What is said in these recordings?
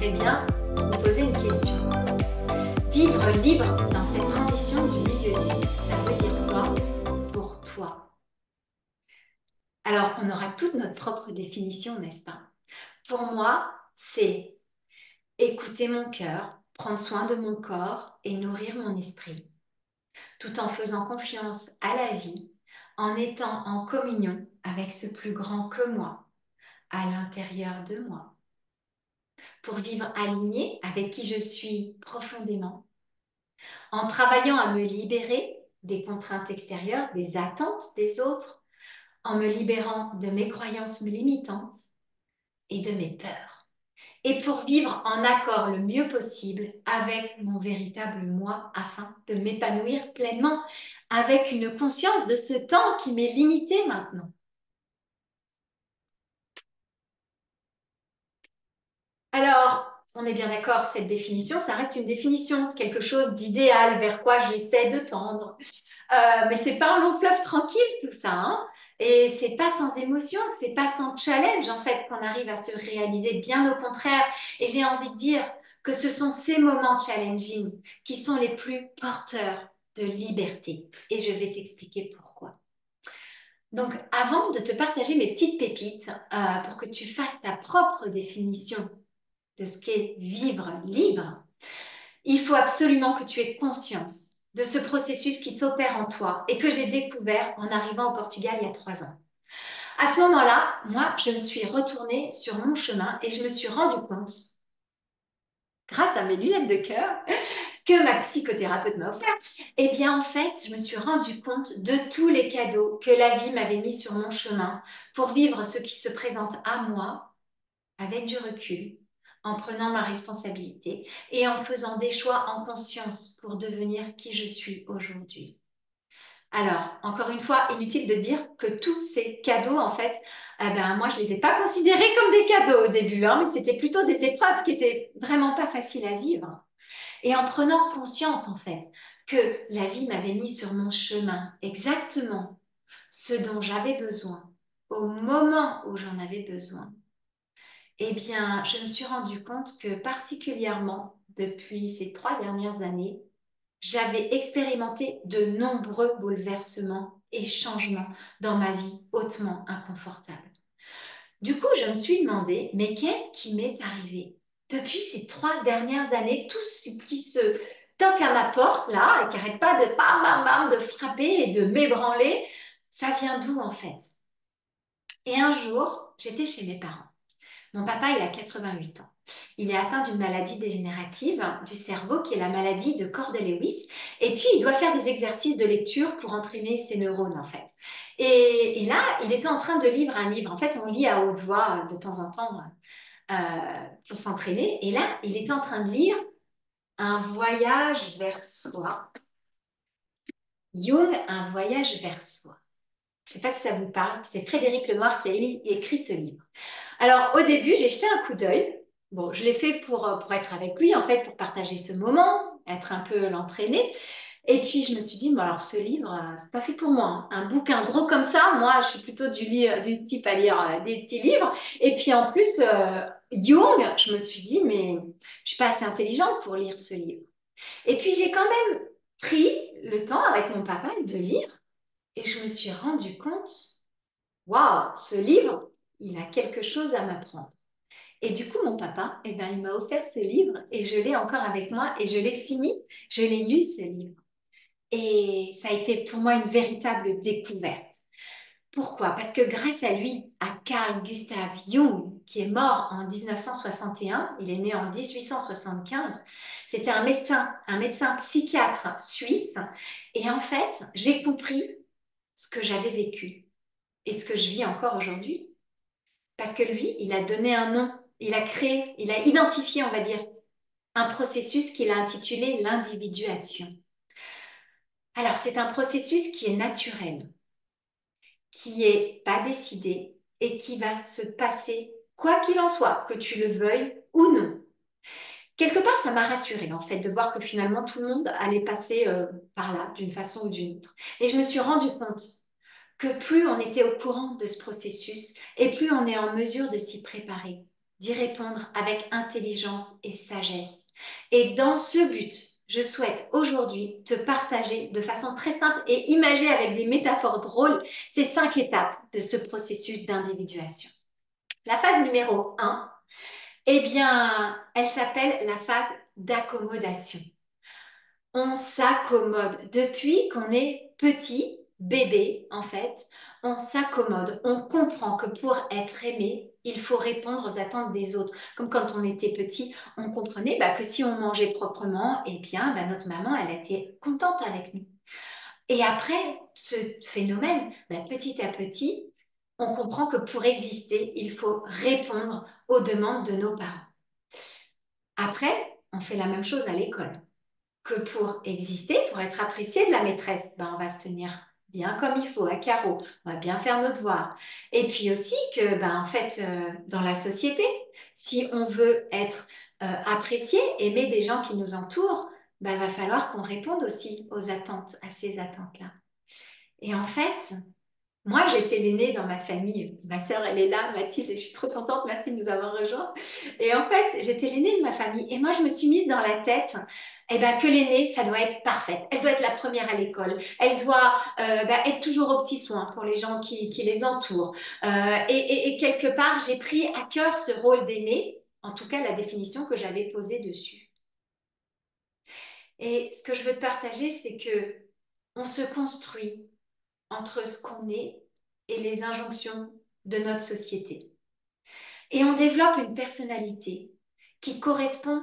j'aimerais bien vous poser une question. Vivre libre dans cette transition du milieu de vie, ça veut dire quoi pour toi? Alors, on aura toute notre propre définition, n'est-ce pas? Pour moi, c'est écouter mon cœur, prendre soin de mon corps et nourrir mon esprit, tout en faisant confiance à la vie, en étant en communion avec ce plus grand que moi, à l'intérieur de moi, pour vivre aligné avec qui je suis profondément, en travaillant à me libérer des contraintes extérieures, des attentes des autres, en me libérant de mes croyances limitantes et de mes peurs. Et pour vivre en accord le mieux possible avec mon véritable moi afin de m'épanouir pleinement avec une conscience de ce temps qui m'est limité maintenant. Alors, on est bien d'accord, cette définition, ça reste une définition, c'est quelque chose d'idéal vers quoi j'essaie de tendre. Mais c'est pas un long fleuve tranquille tout ça, hein. Et c'est pas sans émotion, c'est pas sans challenge en fait qu'on arrive à se réaliser, bien au contraire. Et j'ai envie de dire que ce sont ces moments challenging qui sont les plus porteurs de liberté. Et je vais t'expliquer pourquoi. Donc, avant de te partager mes petites pépites, pour que tu fasses ta propre définition de ce qu'est vivre libre, il faut absolument que tu aies conscience de ce processus qui s'opère en toi et que j'ai découvert en arrivant au Portugal il y a 3 ans. À ce moment-là, moi, je me suis retournée sur mon chemin et je me suis rendu compte, grâce à mes lunettes de cœur, que ma psychothérapeute m'a offert, eh bien, en fait, je me suis rendu compte de tous les cadeaux que la vie m'avait mis sur mon chemin pour vivre ce qui se présente à moi avec du recul, en prenant ma responsabilité et en faisant des choix en conscience pour devenir qui je suis aujourd'hui. Alors, encore une fois, inutile de dire que tous ces cadeaux, en fait, moi, je ne les ai pas considérés comme des cadeaux au début, hein, mais c'était plutôt des épreuves qui étaient vraiment pas faciles à vivre. Et en prenant conscience, en fait, que la vie m'avait mis sur mon chemin exactement ce dont j'avais besoin, au moment où j'en avais besoin, eh bien, je me suis rendu compte que particulièrement depuis ces 3 dernières années, j'avais expérimenté de nombreux bouleversements et changements dans ma vie hautement inconfortable. Du coup, je me suis demandé, mais qu'est-ce qui m'est arrivé depuis ces 3 dernières années, tout ce qui se toque à ma porte là, et qui n'arrête pas de bam, bam, bam, de frapper et de m'ébranler, ça vient d'où en fait? Et un jour, j'étais chez mes parents. Mon papa, il a 88 ans. Il est atteint d'une maladie dégénérative du cerveau qui est la maladie de Corder-Lewis. Et puis, il doit faire des exercices de lecture pour entraîner ses neurones, en fait. Et là, il était en train de lire un livre. En fait, on lit à haute voix de temps en temps euh, pour s'entraîner. Et là, il était en train de lire Un voyage vers soi. Jung, Un voyage vers soi. Je ne sais pas si ça vous parle. C'est Frédéric Lenoir qui a écrit ce livre. Alors, au début, j'ai jeté un coup d'œil. Bon, je l'ai fait pour être avec lui, en fait, pour partager ce moment, être un peu l'entraîner. Et puis, je me suis dit, bon, alors ce livre, c'est pas fait pour moi, hein. Un bouquin gros comme ça, moi, je suis plutôt du type à lire des petits livres. Et puis, en plus, Jung, je me suis dit, mais je suis pas assez intelligente pour lire ce livre. Et puis, j'ai quand même pris le temps avec mon papa de lire. Et je me suis rendu compte, waouh, ce livre, il a quelque chose à m'apprendre. Et du coup, mon papa, eh ben, il m'a offert ce livre et je l'ai encore avec moi et je l'ai fini, je l'ai lu ce livre. Et ça a été pour moi une véritable découverte. Pourquoi? Parce que grâce à lui, à Carl Gustav Jung, qui est mort en 1961, il est né en 1875, c'était un médecin psychiatre suisse. Et en fait, j'ai compris ce que j'avais vécu et ce que je vis encore aujourd'hui. Parce que lui, il a donné un nom, il a créé, il a identifié, on va dire, un processus qu'il a intitulé l'individuation. Alors, c'est un processus qui est naturel, qui est pas décidé et qui va se passer quoi qu'il en soit, que tu le veuilles ou non. Quelque part, ça m'a rassurée, en fait, de voir que finalement, tout le monde allait passer par là, d'une façon ou d'une autre. Et je me suis rendu compte que plus on était au courant de ce processus et plus on est en mesure de s'y préparer. d'y répondre avec intelligence et sagesse. Et dans ce but, je souhaite aujourd'hui te partager de façon très simple et imagée avec des métaphores drôles ces 5 étapes de ce processus d'individuation. La phase numéro 1, eh bien, elle s'appelle la phase d'accommodation. On s'accommode. Depuis qu'on est petit, bébé en fait, on s'accommode. On comprend que pour être aimé, il faut répondre aux attentes des autres. Comme quand on était petit, on comprenait que si on mangeait proprement, eh bien, notre maman, elle était contente avec nous. Et après ce phénomène, petit à petit, on comprend que pour exister, il faut répondre aux demandes de nos parents. Après, on fait la même chose à l'école que pour exister, pour être apprécié de la maîtresse, on va se tenir bien comme il faut, à carreau, on va bien faire nos devoirs. Et puis aussi que, en fait, dans la société, si on veut être apprécié, aimer des gens qui nous entourent, va falloir qu'on réponde aussi aux attentes, à ces attentes-là. Et en fait, moi, j'étais l'aînée dans ma famille. Ma sœur, elle est là, Mathilde, et je suis trop contente, merci de nous avoir rejoints. Et en fait, j'étais l'aînée de ma famille. Et moi, je me suis mise dans la tête que l'aînée, ça doit être parfaite. Elle doit être la première à l'école. Elle doit être toujours aux petits soins pour les gens qui les entourent. Et quelque part, j'ai pris à cœur ce rôle d'aînée, en tout cas la définition que j'avais posée dessus. Et ce que je veux te partager, c'est que on se construit entre ce qu'on est et les injonctions de notre société. Et on développe une personnalité qui correspond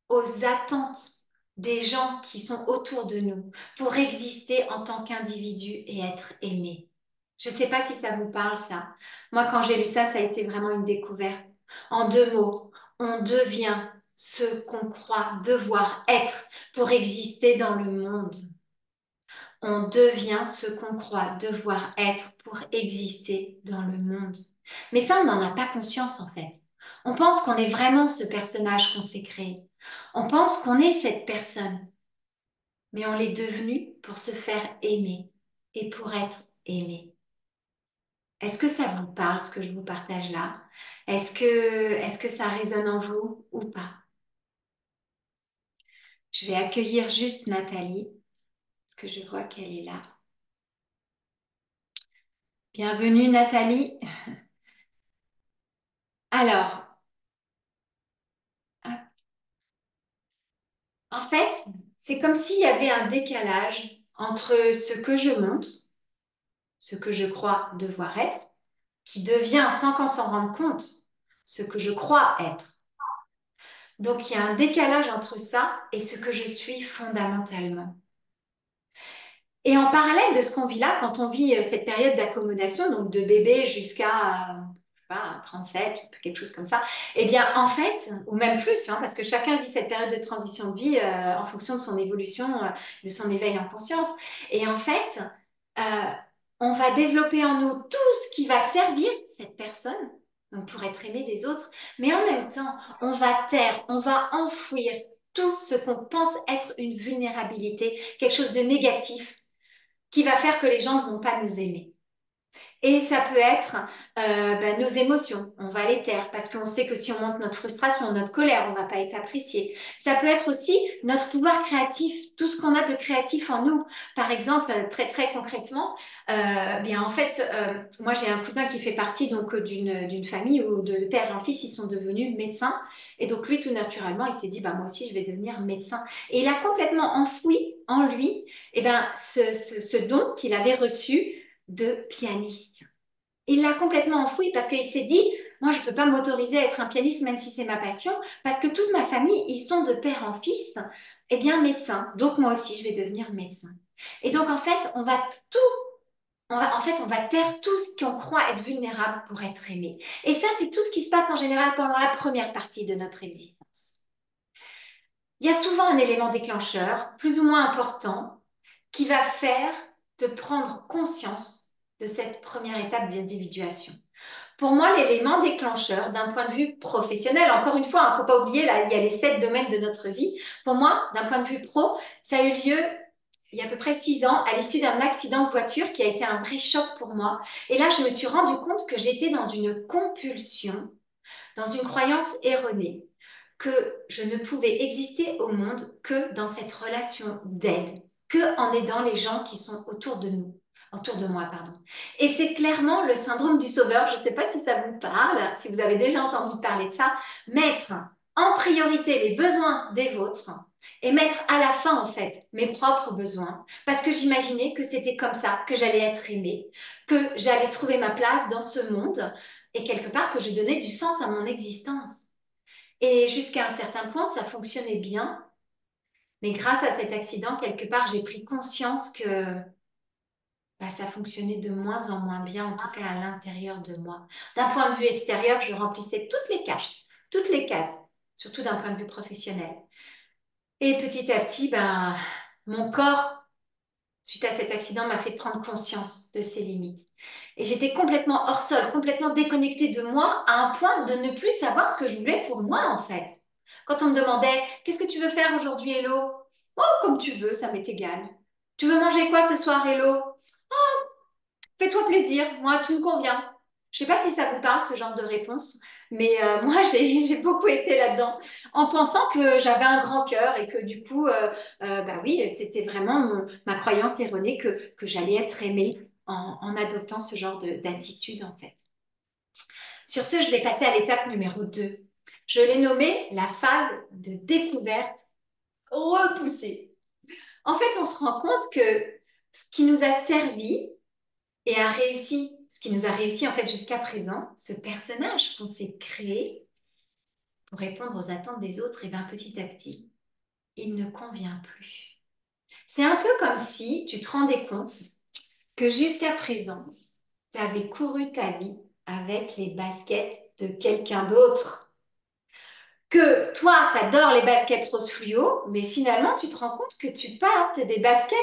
aux attentes des gens qui sont autour de nous pour exister en tant qu'individu et être aimé. Je ne sais pas si ça vous parle, ça. Moi, quand j'ai lu ça, ça a été vraiment une découverte. En 2 mots, on devient ce qu'on croit devoir être pour exister dans le monde. On devient ce qu'on croit devoir être pour exister dans le monde. Mais ça, on n'en a pas conscience en fait. On pense qu'on est vraiment ce personnage qu'on s'est créé. On pense qu'on est cette personne. Mais on l'est devenu pour se faire aimer et pour être aimé. Est-ce que ça vous parle ce que je vous partage là? Est-ce que ça résonne en vous ou pas? Je vais accueillir juste Nathalie, parce que je vois qu'elle est là. Bienvenue Nathalie. Alors, en fait, c'est comme s'il y avait un décalage entre ce que je montre, ce que je crois devoir être, qui devient, sans qu'on s'en rende compte, ce que je crois être. Donc, il y a un décalage entre ça et ce que je suis fondamentalement. Et en parallèle de ce qu'on vit là, quand on vit cette période d'accommodation, donc de bébé jusqu'à 37, quelque chose comme ça, eh bien, en fait, ou même plus, parce que chacun vit cette période de transition de vie en fonction de son évolution, de son éveil en conscience. Et en fait, euh, on va développer en nous tout ce qui va servir cette personne, donc pour être aimé des autres, mais en même temps, on va taire, on va enfouir tout ce qu'on pense être une vulnérabilité, quelque chose de négatif qui va faire que les gens ne vont pas nous aimer. Et ça peut être nos émotions, on va les taire parce qu'on sait que si on montre notre frustration, notre colère, on ne va pas être apprécié. Ça peut être aussi notre pouvoir créatif, tout ce qu'on a de créatif en nous. Par exemple, très très concrètement, bien en fait, moi j'ai un cousin qui fait partie donc d'une famille où de père en fils ils sont devenus médecins et donc lui tout naturellement il s'est dit moi aussi je vais devenir médecin et il a complètement enfoui en lui ce don qu'il avait reçu de pianiste. Il l'a complètement enfoui parce qu'il s'est dit, moi, je ne peux pas m'autoriser à être un pianiste même si c'est ma passion, parce que toute ma famille, ils sont de père en fils, eh bien, médecins. Donc, moi aussi, je vais devenir médecin. Et donc, en fait, on va taire tout ce qu'on croit être vulnérable pour être aimé. Et ça, c'est tout ce qui se passe en général pendant la première partie de notre existence. Il y a souvent un élément déclencheur, plus ou moins important, qui va faire te prendre conscience de cette première étape d'individuation. Pour moi, l'élément déclencheur d'un point de vue professionnel, encore une fois, il ne faut pas oublier, là, il y a les 7 domaines de notre vie. Pour moi, d'un point de vue pro, ça a eu lieu il y a à peu près 6 ans, à l'issue d'un accident de voiture qui a été un vrai choc pour moi. Et là, je me suis rendu compte que j'étais dans une compulsion dans une croyance erronée que je ne pouvais exister au monde que dans cette relation d'aide, que en aidant les gens qui sont autour de nous, autour de moi, pardon. Et c'est clairement le syndrome du sauveur. Je ne sais pas si ça vous parle, si vous avez déjà entendu parler de ça. Mettre en priorité les besoins des vôtres et mettre à la fin, en fait, mes propres besoins, parce que j'imaginais que c'était comme ça, que j'allais être aimée, que j'allais trouver ma place dans ce monde et quelque part que je donnais du sens à mon existence. Et jusqu'à un certain point, ça fonctionnait bien. Mais grâce à cet accident, quelque part, j'ai pris conscience que bah, ça fonctionnait de moins en moins bien, en tout cas à l'intérieur de moi. D'un point de vue extérieur, je remplissais toutes les cases, surtout d'un point de vue professionnel. Et petit à petit, ben, mon corps, suite à cet accident, m'a fait prendre conscience de ses limites. Et j'étais complètement hors sol, complètement déconnectée de moi, à un point de ne plus savoir ce que je voulais pour moi, en fait. Quand on me demandait, qu'est-ce que tu veux faire aujourd'hui, Hello? Oh, comme tu veux, ça m'est égal. Tu veux manger quoi ce soir, Hello? Fais-toi plaisir, moi, tout me convient. Je sais pas si ça vous parle, ce genre de réponse, mais moi, j'ai beaucoup été là-dedans, en pensant que j'avais un grand cœur et que du coup, bah oui, c'était vraiment ma croyance erronée que j'allais être aimée en adoptant ce genre d'attitude, en fait. Sur ce, je vais passer à l'étape numéro 2. Je l'ai nommée la phase de découverte repoussée. En fait, on se rend compte que ce qui nous a servi, et a réussi, ce qui nous a réussi en fait jusqu'à présent, ce personnage qu'on s'est créé pour répondre aux attentes des autres, et bien petit à petit, il ne convient plus. C'est un peu comme si tu te rendais compte que jusqu'à présent, tu avais couru ta vie avec les baskets de quelqu'un d'autre. Que toi, tu adores les baskets rose fluo, mais finalement, tu te rends compte que tu portes des baskets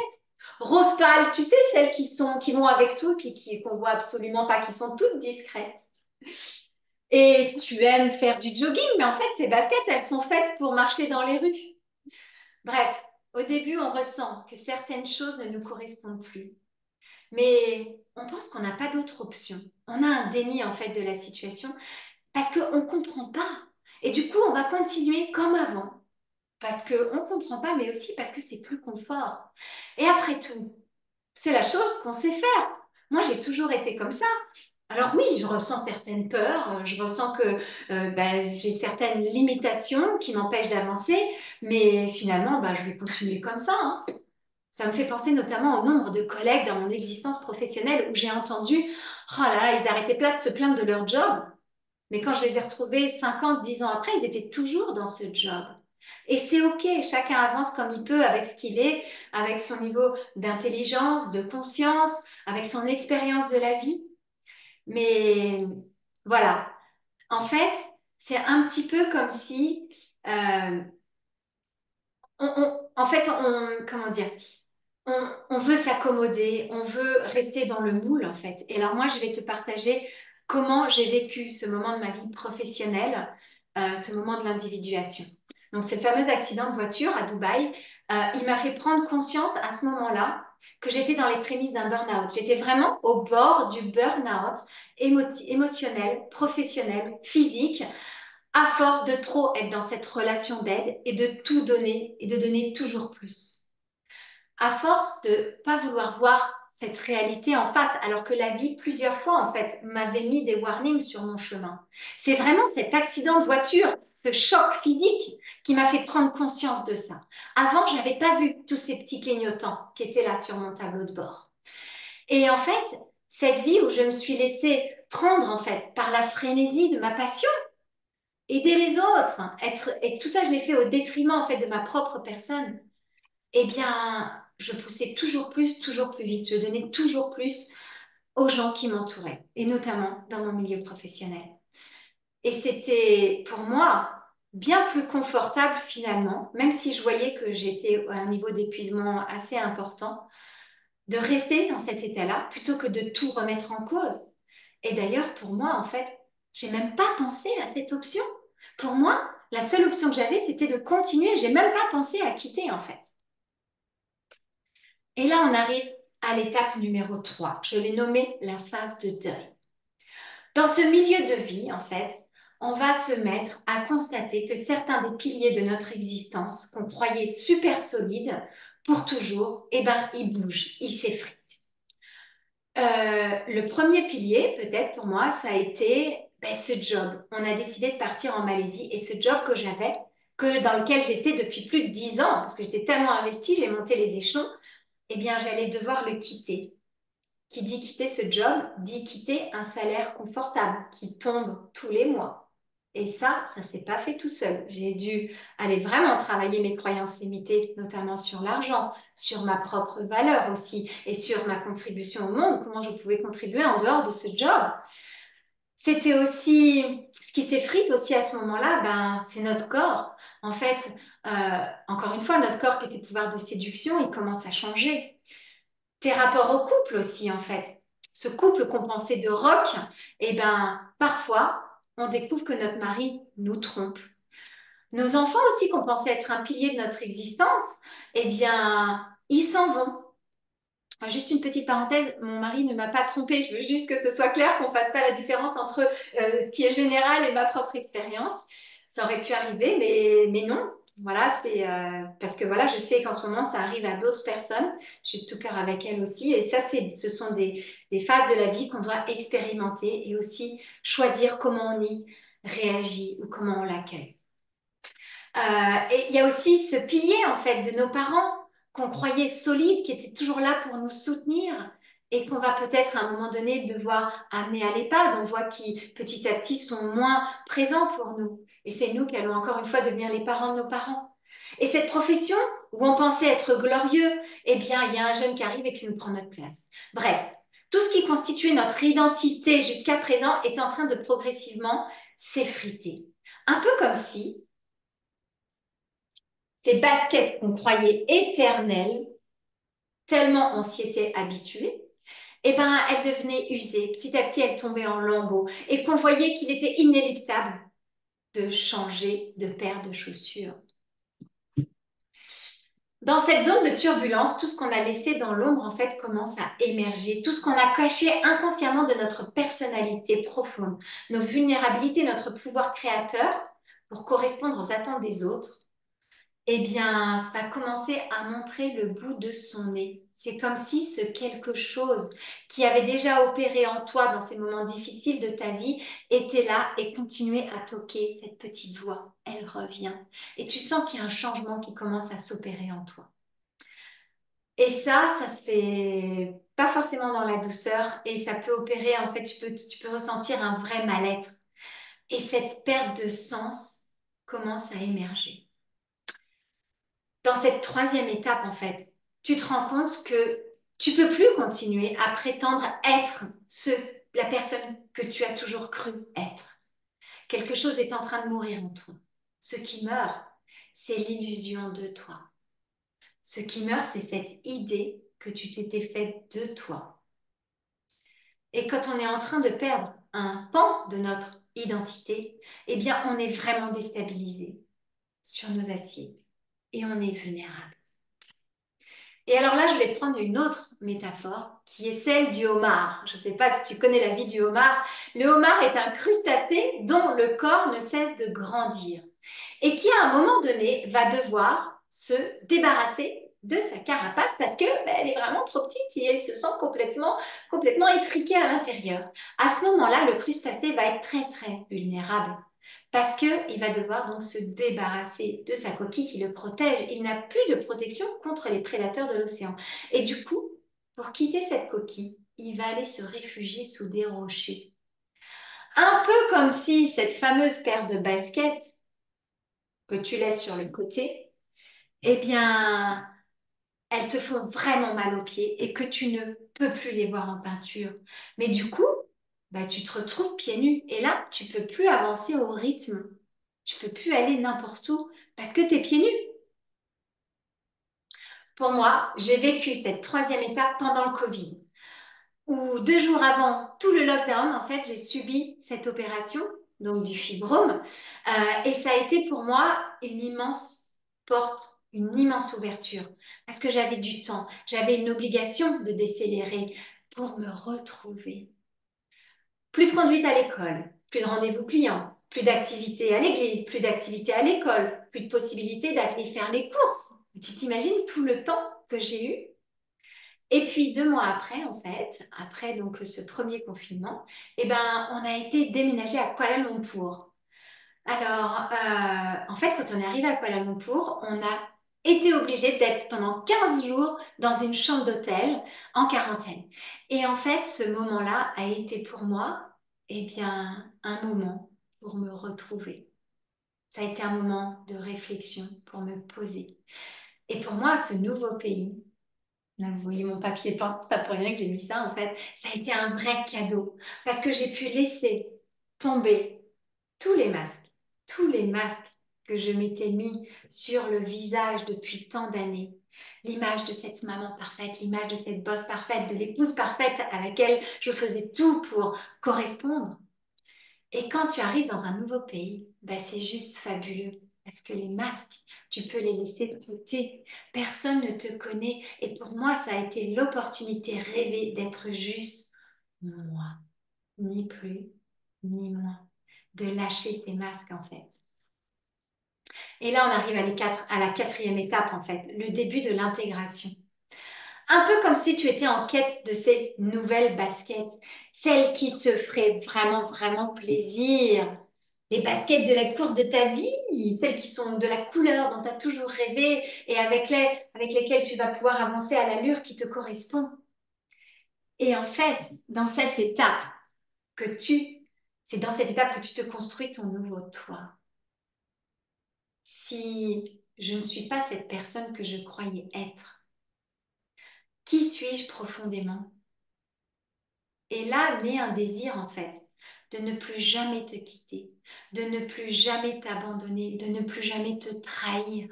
rose pâle, tu sais, celles qui vont avec tout, puis qu'on voit absolument pas, qui sont toutes discrètes. Et tu aimes faire du jogging, mais en fait, ces baskets, elles sont faites pour marcher dans les rues. Bref, au début, on ressent que certaines choses ne nous correspondent plus. Mais on pense qu'on n'a pas d'autre option. On a un déni, en fait, de la situation parce qu'on ne comprend pas. Et du coup, on va continuer comme avant. Parce qu'on ne comprend pas, mais aussi parce que c'est plus confort. Et après tout, c'est la chose qu'on sait faire. Moi, j'ai toujours été comme ça. Alors oui, je ressens certaines peurs, je ressens que ben, j'ai certaines limitations qui m'empêchent d'avancer, mais finalement, ben, je vais continuer comme ça, hein. Ça me fait penser notamment au nombre de collègues dans mon existence professionnelle où j'ai entendu, oh là là, ils arrêtaient pas de se plaindre de leur job, mais quand je les ai retrouvés 50, 10 ans après, ils étaient toujours dans ce job. Et c'est OK, chacun avance comme il peut avec ce qu'il est, avec son niveau d'intelligence, de conscience, avec son expérience de la vie. Mais voilà, en fait, c'est un petit peu comme si, euh, en fait, comment dire, on veut s'accommoder, on veut rester dans le moule, en fait. Et alors moi, je vais te partager comment j'ai vécu ce moment de ma vie professionnelle, ce moment de l'individuation. Donc, ce fameux accident de voiture à Dubaï, il m'a fait prendre conscience à ce moment-là que j'étais dans les prémices d'un burn-out. J'étais vraiment au bord du burn-out émotionnel, professionnel, physique, à force de trop être dans cette relation d'aide et de tout donner et de donner toujours plus. À force de pas vouloir voir cette réalité en face, alors que la vie, plusieurs fois, en fait, m'avait mis des warnings sur mon chemin. C'est vraiment cet accident de voiture, ce choc physique qui m'a fait prendre conscience de ça. Avant, je n'avais pas vu tous ces petits clignotants qui étaient là sur mon tableau de bord. Et en fait, cette vie où je me suis laissée prendre, en fait, par la frénésie de ma passion, aider les autres, et tout ça, je l'ai fait au détriment, en fait, de ma propre personne, eh bien, je poussais toujours plus vite. Je donnais toujours plus aux gens qui m'entouraient, et notamment dans mon milieu professionnel. Et c'était pour moi bien plus confortable finalement, même si je voyais que j'étais à un niveau d'épuisement assez important, de rester dans cet état-là plutôt que de tout remettre en cause. Et d'ailleurs, pour moi, en fait, j'ai même pas pensé à cette option. Pour moi, la seule option que j'avais, c'était de continuer. J'ai même pas pensé à quitter, en fait. Et là, on arrive à l'étape numéro 3. Je l'ai nommée la phase de deuil. Dans ce milieu de vie, en fait, on va se mettre à constater que certains des piliers de notre existence, qu'on croyait super solides pour toujours, eh ben, ils bougent, ils s'effritent. Le premier pilier, peut-être pour moi, ça a été ben, ce job. On a décidé de partir en Malaisie et ce job que j'avais, dans lequel j'étais depuis plus de 10 ans, parce que j'étais tellement investie, j'ai monté les échelons, eh bien, j'allais devoir le quitter. Qui dit quitter ce job, dit quitter un salaire confortable qui tombe tous les mois. Et ça s'est pas fait tout seul. J'ai dû aller vraiment travailler mes croyances limitées, notamment sur l'argent, sur ma propre valeur aussi, et sur ma contribution au monde, comment je pouvais contribuer en dehors de ce job. C'était aussi, ce qui s'effrite aussi à ce moment-là, ben, c'est notre corps. En fait, encore une fois, notre corps qui était pouvoir de séduction, il commence à changer. Tes rapports au couple aussi, en fait. Ce couple qu'on pensait de rock, eh ben, parfois, on découvre que notre mari nous trompe. Nos enfants aussi, qu'on pensait être un pilier de notre existence, eh bien, ils s'en vont. Juste une petite parenthèse, mon mari ne m'a pas trompée. Je veux juste que ce soit clair, qu'on fasse pas la différence entre ce qui est général et ma propre expérience. Ça aurait pu arriver, mais non. Voilà, c'est parce que voilà, je sais qu'en ce moment, ça arrive à d'autres personnes. Je suis de tout cœur avec elles aussi. Et ça, ce sont des phases de la vie qu'on doit expérimenter et aussi choisir comment on y réagit ou comment on l'accueille. Et il y a aussi ce pilier, en fait, de nos parents qu'on croyait solides, qui étaient toujours là pour nous soutenir et qu'on va peut-être à un moment donné devoir amener à l'EHPAD. On voit qui petit à petit sont moins présents pour nous. Et c'est nous qui allons encore une fois devenir les parents de nos parents. Et cette profession où on pensait être glorieux, eh bien, il y a un jeune qui arrive et qui nous prend notre place. Bref, tout ce qui constituait notre identité jusqu'à présent est en train de progressivement s'effriter. Un peu comme si ces baskets qu'on croyait éternelles, tellement on s'y était habitué, eh ben, elles devenaient usées. Petit à petit, elles tombaient en lambeaux et qu'on voyait qu'il était inéluctable de changer de paire de chaussures. Dans cette zone de turbulence, tout ce qu'on a laissé dans l'ombre, en fait, commence à émerger. Tout ce qu'on a caché inconsciemment de notre personnalité profonde, nos vulnérabilités, notre pouvoir créateur pour correspondre aux attentes des autres, eh bien, ça a commencé à montrer le bout de son nez. C'est comme si ce quelque chose qui avait déjà opéré en toi dans ces moments difficiles de ta vie était là et continuait à toquer cette petite voix. Elle revient. Et tu sens qu'il y a un changement qui commence à s'opérer en toi. Et ça se fait pas forcément dans la douceur et ça peut opérer, en fait, tu peux ressentir un vrai mal-être. Et cette perte de sens commence à émerger. Dans cette troisième étape, en fait, tu te rends compte que tu peux plus continuer à prétendre être la personne que tu as toujours cru être. Quelque chose est en train de mourir en toi. Ce qui meurt, c'est l'illusion de toi. Ce qui meurt, c'est cette idée que tu t'étais faite de toi. Et quand on est en train de perdre un pan de notre identité, eh bien, on est vraiment déstabilisé sur nos aciers et on est vulnérable. Et alors là, je vais te prendre une autre métaphore qui est celle du homard. Je ne sais pas si tu connais la vie du homard. Le homard est un crustacé dont le corps ne cesse de grandir et qui, à un moment donné, va devoir se débarrasser de sa carapace parce que elle est vraiment trop petite et elle se sent complètement étriquée à l'intérieur. À ce moment-là, le crustacé va être très, très vulnérable parce qu'il va devoir donc se débarrasser de sa coquille qui le protège. Il n'a plus de protection contre les prédateurs de l'océan. Et du coup, pour quitter cette coquille, il va aller se réfugier sous des rochers. Un peu comme si cette fameuse paire de baskets que tu laisses sur le côté, eh bien, elles te font vraiment mal aux pieds et que tu ne peux plus les voir en peinture. Mais du coup, bah, tu te retrouves pieds nus et là, tu peux plus avancer au rythme. Tu peux plus aller n'importe où parce que tu es pieds nus. Pour moi, j'ai vécu cette troisième étape pendant le Covid, où 2 jours avant tout le lockdown, en fait, j'ai subi cette opération, donc du fibrome, et ça a été pour moi une immense porte, une immense ouverture, parce que j'avais du temps, j'avais une obligation de décélérer pour me retrouver. Plus de conduite à l'école, plus de rendez-vous clients, plus d'activité à l'église, plus d'activité à l'école, plus de possibilités d'aller faire les courses. Tu t'imagines tout le temps que j'ai eu? Et puis 2 mois après, en fait, après donc ce premier confinement, eh ben, on a été déménagé à Kuala Lumpur. Alors, en fait, quand on est arrivé à Kuala Lumpur, on a été obligé d'être pendant 15 jours dans une chambre d'hôtel en quarantaine. Et en fait, ce moment-là a été pour moi, eh bien, un moment pour me retrouver. Ça a été un moment de réflexion pour me poser. Et pour moi, ce nouveau pays, là, vous voyez mon papier peint, c'est pas pour rien que j'ai mis ça en fait, ça a été un vrai cadeau parce que j'ai pu laisser tomber tous les masques, tous les masques que je m'étais mis sur le visage depuis tant d'années. L'image de cette maman parfaite, l'image de cette bosse parfaite, de l'épouse parfaite à laquelle je faisais tout pour correspondre. Et quand tu arrives dans un nouveau pays, ben c'est juste fabuleux. Parce que les masques, tu peux les laisser de côté. Personne ne te connaît. Et pour moi, ça a été l'opportunité rêvée d'être juste moi. Ni plus, ni moins. De lâcher ces masques, en fait. Et là, on arrive à la quatrième étape, en fait, le début de l'intégration. Un peu comme si tu étais en quête de ces nouvelles baskets, celles qui te feraient vraiment, vraiment plaisir. Les baskets de la course de ta vie, celles qui sont de la couleur dont tu as toujours rêvé et avec lesquelles tu vas pouvoir avancer à l'allure qui te correspond. Et en fait, que tu, c'est dans cette étape que tu te construis ton nouveau toi. Si je ne suis pas cette personne que je croyais être, qui suis-je profondément? Et là naît un désir en fait de ne plus jamais te quitter, de ne plus jamais t'abandonner, de ne plus jamais te trahir,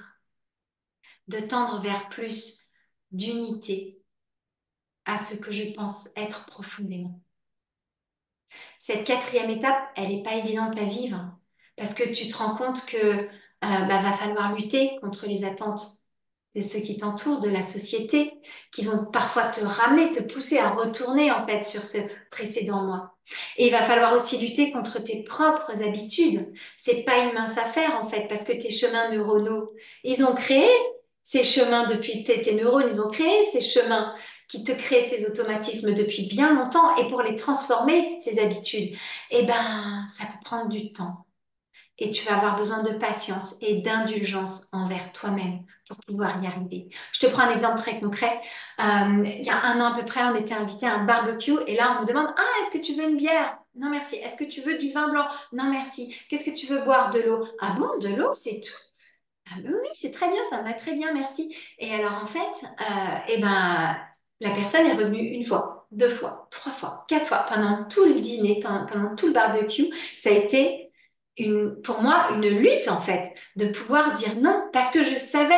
de tendre vers plus d'unité à ce que je pense être profondément. Cette quatrième étape, elle n'est pas évidente à vivre parce que tu te rends compte que va falloir lutter contre les attentes de ceux qui t'entourent, de la société, qui vont parfois te ramener, te pousser à retourner en fait sur ce précédent moi. Et il va falloir aussi lutter contre tes propres habitudes. C'est pas une mince affaire en fait, parce que tes chemins neuronaux, ils ont créé ces chemins depuis tes neurones, ils ont créé ces chemins qui te créent ces automatismes depuis bien longtemps. Et pour les transformer, ces habitudes, eh ben, ça peut prendre du temps. Et tu vas avoir besoin de patience et d'indulgence envers toi-même pour pouvoir y arriver. Je te prends un exemple très concret. Il y a un an à peu près, on était invité à un barbecue et là, on me demande, ah, est-ce que tu veux une bière? Non, merci. Est-ce que tu veux du vin blanc? Non, merci. Qu'est-ce que tu veux boire? De l'eau. Ah bon, de l'eau, c'est tout? Ah oui, oui, c'est très bien, ça me va très bien, merci. Et alors, en fait, eh ben, la personne est revenue une fois, 2 fois, 3 fois, 4 fois, pendant tout le dîner, pendant tout le barbecue. Ça a été pour moi une lutte, en fait, de pouvoir dire non, parce que je savais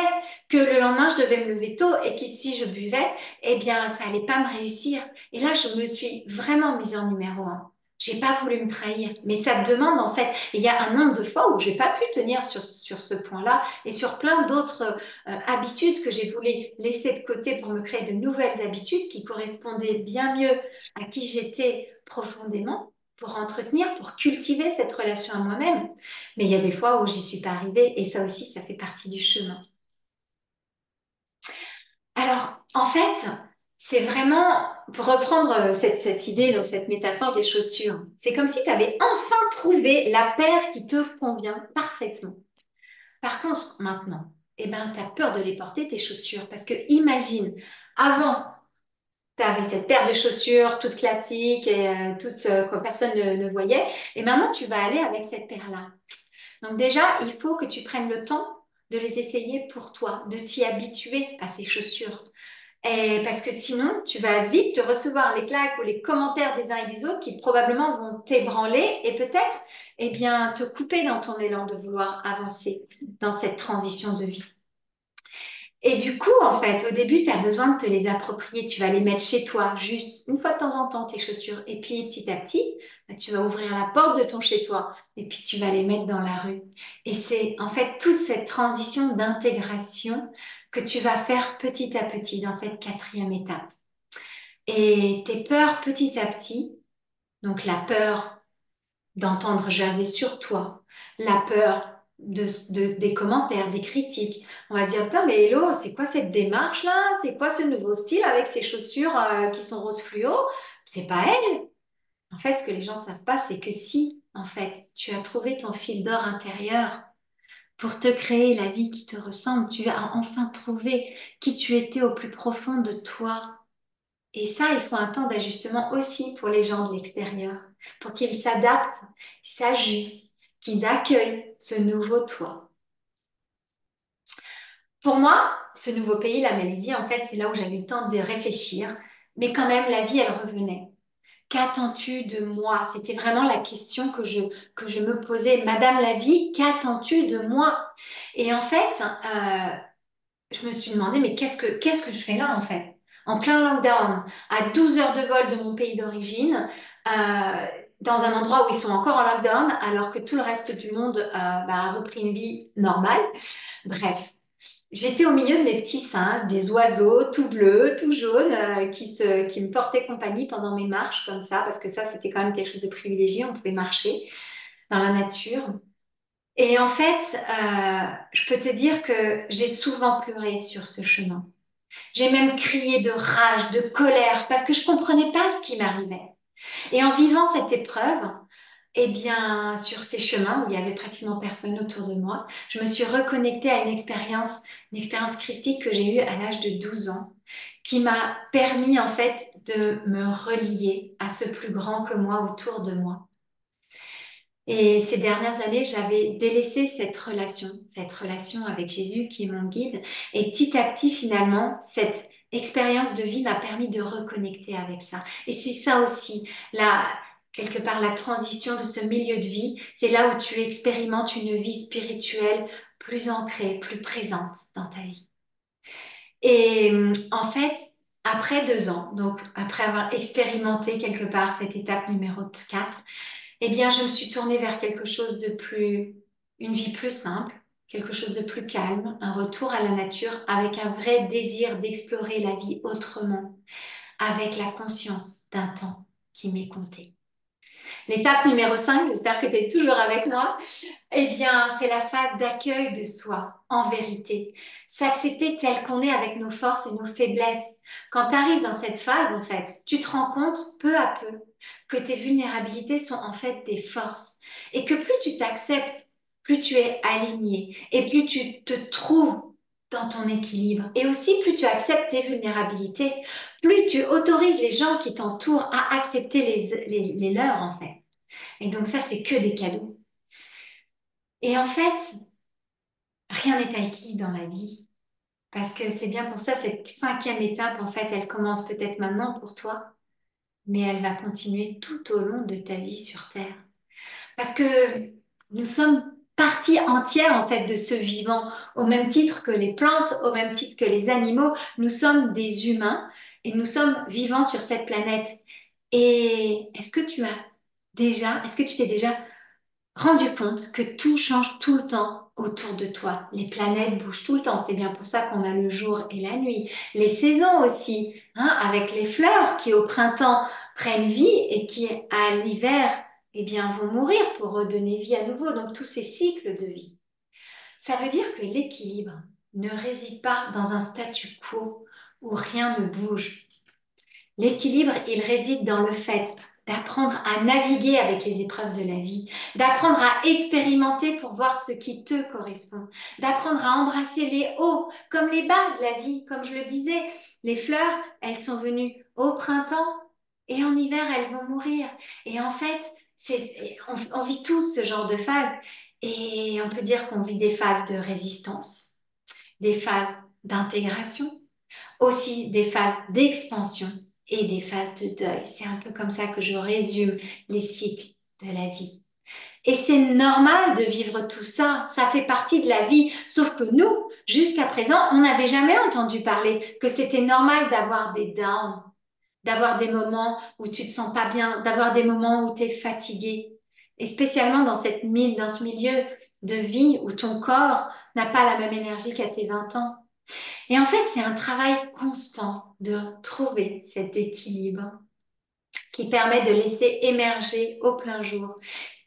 que le lendemain, je devais me lever tôt et que si je buvais, eh bien, ça allait pas me réussir. Et là, je me suis vraiment mise en numéro un. J'ai pas voulu me trahir, mais ça demande en fait. Il y a un nombre de fois où j'ai pas pu tenir sur ce point-là et sur plein d'autres habitudes que j'ai voulu laisser de côté pour me créer de nouvelles habitudes qui correspondaient bien mieux à qui j'étais profondément pour entretenir, pour cultiver cette relation à moi-même. Mais il y a des fois où j'y suis pas arrivée et ça aussi, ça fait partie du chemin. Alors, en fait, c'est vraiment, pour reprendre cette idée, donc cette métaphore des chaussures, c'est comme si tu avais enfin trouvé la paire qui te convient parfaitement. Par contre, maintenant, eh ben, tu as peur de les porter, tes chaussures, parce que imagine, avant, tu avais cette paire de chaussures toute classique et que personne ne voyait, et maintenant, tu vas aller avec cette paire-là. Donc déjà, il faut que tu prennes le temps de les essayer pour toi, de t'y habituer à ces chaussures. Et parce que sinon, tu vas vite te recevoir les claques ou les commentaires des uns et des autres qui probablement vont t'ébranler et peut-être, eh bien, te couper dans ton élan de vouloir avancer dans cette transition de vie. Et du coup, en fait, au début, tu as besoin de te les approprier. Tu vas les mettre chez toi, juste une fois de temps en temps, tes chaussures. Et puis, petit à petit, bah, tu vas ouvrir la porte de ton chez toi. Et puis, tu vas les mettre dans la rue. Et c'est en fait toute cette transition d'intégration que tu vas faire petit à petit dans cette quatrième étape. Et tes peurs, petit à petit, donc la peur d'entendre jaser sur toi, la peur des commentaires, des critiques. On va dire, putain, mais hello, c'est quoi cette démarche-là? C'est quoi ce nouveau style avec ces chaussures qui sont rose fluo? C'est pas elle. En fait, ce que les gens savent pas, c'est que si, en fait, tu as trouvé ton fil d'or intérieur pour te créer la vie qui te ressemble, tu as enfin trouvé qui tu étais au plus profond de toi. Et ça, il faut un temps d'ajustement aussi pour les gens de l'extérieur, pour qu'ils s'adaptent, s'ajustent, qu'ils accueillent ce nouveau toi. Pour moi, ce nouveau pays, la Malaisie, en fait, c'est là où j'avais eu le temps de réfléchir, mais quand même, la vie, elle revenait. Qu'attends-tu de moi? C'était vraiment la question que je me posais. Madame la vie, qu'attends-tu de moi? Et en fait, je me suis demandé, mais qu'est-ce que je fais là, en fait? En plein lockdown, à 12 heures de vol de mon pays d'origine, dans un endroit où ils sont encore en lockdown, alors que tout le reste du monde a repris une vie normale. Bref, j'étais au milieu de mes petits singes, des oiseaux tout bleus, tout jaunes, qui me portaient compagnie pendant mes marches comme ça, parce que ça, c'était quand même quelque chose de privilégié. On pouvait marcher dans la nature. Et en fait, je peux te dire que j'ai souvent pleuré sur ce chemin. J'ai même crié de rage, de colère, parce que je comprenais pas ce qui m'arrivait. Et en vivant cette épreuve, eh bien, sur ces chemins où il y avait pratiquement personne autour de moi, je me suis reconnectée à une expérience christique que j'ai eue à l'âge de 12 ans, qui m'a permis en fait de me relier à ce plus grand que moi autour de moi. Et ces dernières années, j'avais délaissé cette relation avec Jésus qui est mon guide. Et petit à petit, finalement, cette expérience de vie m'a permis de reconnecter avec ça. Et c'est ça aussi, là, quelque part, la transition de ce milieu de vie, c'est là où tu expérimentes une vie spirituelle plus ancrée, plus présente dans ta vie. Et en fait, après 2 ans, donc après avoir expérimenté quelque part cette étape numéro 4, eh bien, je me suis tournée vers quelque chose de plus, une vie plus simple, quelque chose de plus calme, un retour à la nature avec un vrai désir d'explorer la vie autrement, avec la conscience d'un temps qui m'est compté. L'étape numéro 5, j'espère que tu es toujours avec moi, eh bien, c'est la phase d'accueil de soi, en vérité. S'accepter tel qu'on est avec nos forces et nos faiblesses. Quand tu arrives dans cette phase, en fait, tu te rends compte peu à peu que tes vulnérabilités sont en fait des forces et que plus tu t'acceptes, plus tu es aligné et plus tu te trouves dans ton équilibre. Et aussi, plus tu acceptes tes vulnérabilités, plus tu autorises les gens qui t'entourent à accepter les leurs, en fait. Et donc ça, c'est que des cadeaux. Et en fait, rien n'est acquis dans la vie. Parce que c'est bien pour ça, cette cinquième étape, en fait, elle commence peut-être maintenant pour toi, mais elle va continuer tout au long de ta vie sur Terre. Parce que nous sommes partie entière, en fait, de ce vivant. Au même titre que les plantes, au même titre que les animaux, nous sommes des humains et nous sommes vivants sur cette planète. Et est-ce que tu t'es déjà rendu compte que tout change tout le temps autour de toi? Les planètes bougent tout le temps. C'est bien pour ça qu'on a le jour et la nuit. Les saisons aussi, hein, avec les fleurs qui au printemps prennent vie et qui à l'hiver, eh bien, vont mourir pour redonner vie à nouveau. Donc tous ces cycles de vie. Ça veut dire que l'équilibre ne réside pas dans un statu quo où rien ne bouge. L'équilibre, il réside dans le fait d'apprendre à naviguer avec les épreuves de la vie, d'apprendre à expérimenter pour voir ce qui te correspond, d'apprendre à embrasser les hauts comme les bas de la vie. Comme je le disais, les fleurs, elles sont venues au printemps et en hiver, elles vont mourir. Et en fait, on vit tous ce genre de phases et on peut dire qu'on vit des phases de résistance, des phases d'intégration, aussi des phases d'expansion et des phases de deuil. C'est un peu comme ça que je résume les cycles de la vie. Et c'est normal de vivre tout ça, ça fait partie de la vie, sauf que nous, jusqu'à présent, on n'avait jamais entendu parler que c'était normal d'avoir des downs, d'avoir des moments où tu te sens pas bien, d'avoir des moments où tu es fatigué. Et spécialement dans ce milieu de vie où ton corps n'a pas la même énergie qu'à tes 20 ans. Et en fait, c'est un travail constant de trouver cet équilibre qui permet de laisser émerger au plein jour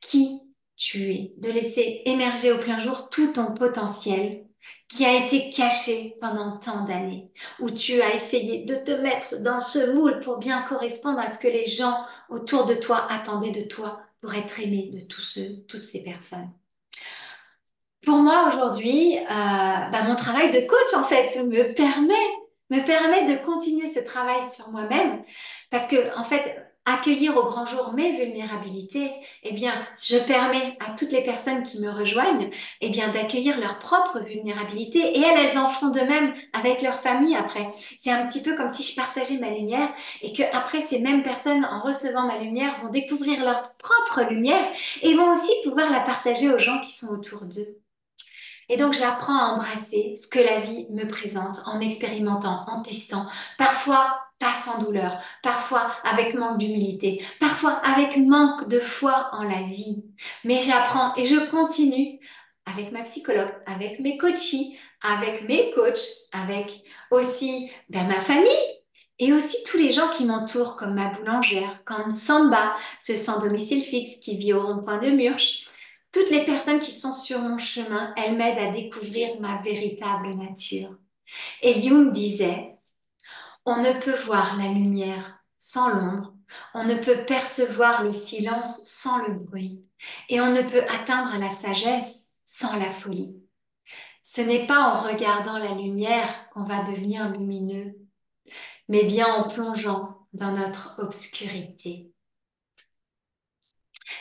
qui tu es, de laisser émerger au plein jour tout ton potentiel qui a été caché pendant tant d'années, où tu as essayé de te mettre dans ce moule pour bien correspondre à ce que les gens autour de toi attendaient de toi pour être aimé de toutes ces personnes. Pour moi, aujourd'hui, mon travail de coach, en fait, me permet de continuer ce travail sur moi-même parce que, en fait, accueillir au grand jour mes vulnérabilités, eh bien, je permets à toutes les personnes qui me rejoignent, eh bien, d'accueillir leurs propres vulnérabilités et elles en feront de même avec leur famille après. C'est un petit peu comme si je partageais ma lumière et que après ces mêmes personnes, en recevant ma lumière, vont découvrir leur propre lumière et vont aussi pouvoir la partager aux gens qui sont autour d'eux. Et donc, j'apprends à embrasser ce que la vie me présente en expérimentant, en testant, parfois pas sans douleur, parfois avec manque d'humilité, parfois avec manque de foi en la vie. Mais j'apprends et je continue avec ma psychologue, avec mes coachs, avec mes coachs, avec aussi ma famille et aussi tous les gens qui m'entourent, comme ma boulangère, comme Samba, ce sans domicile fixe qui vit au rond-point de Murche. Toutes les personnes qui sont sur mon chemin, elles m'aident à découvrir ma véritable nature. Et Jung disait, on ne peut voir la lumière sans l'ombre, on ne peut percevoir le silence sans le bruit, et on ne peut atteindre la sagesse sans la folie. Ce n'est pas en regardant la lumière qu'on va devenir lumineux, mais bien en plongeant dans notre obscurité.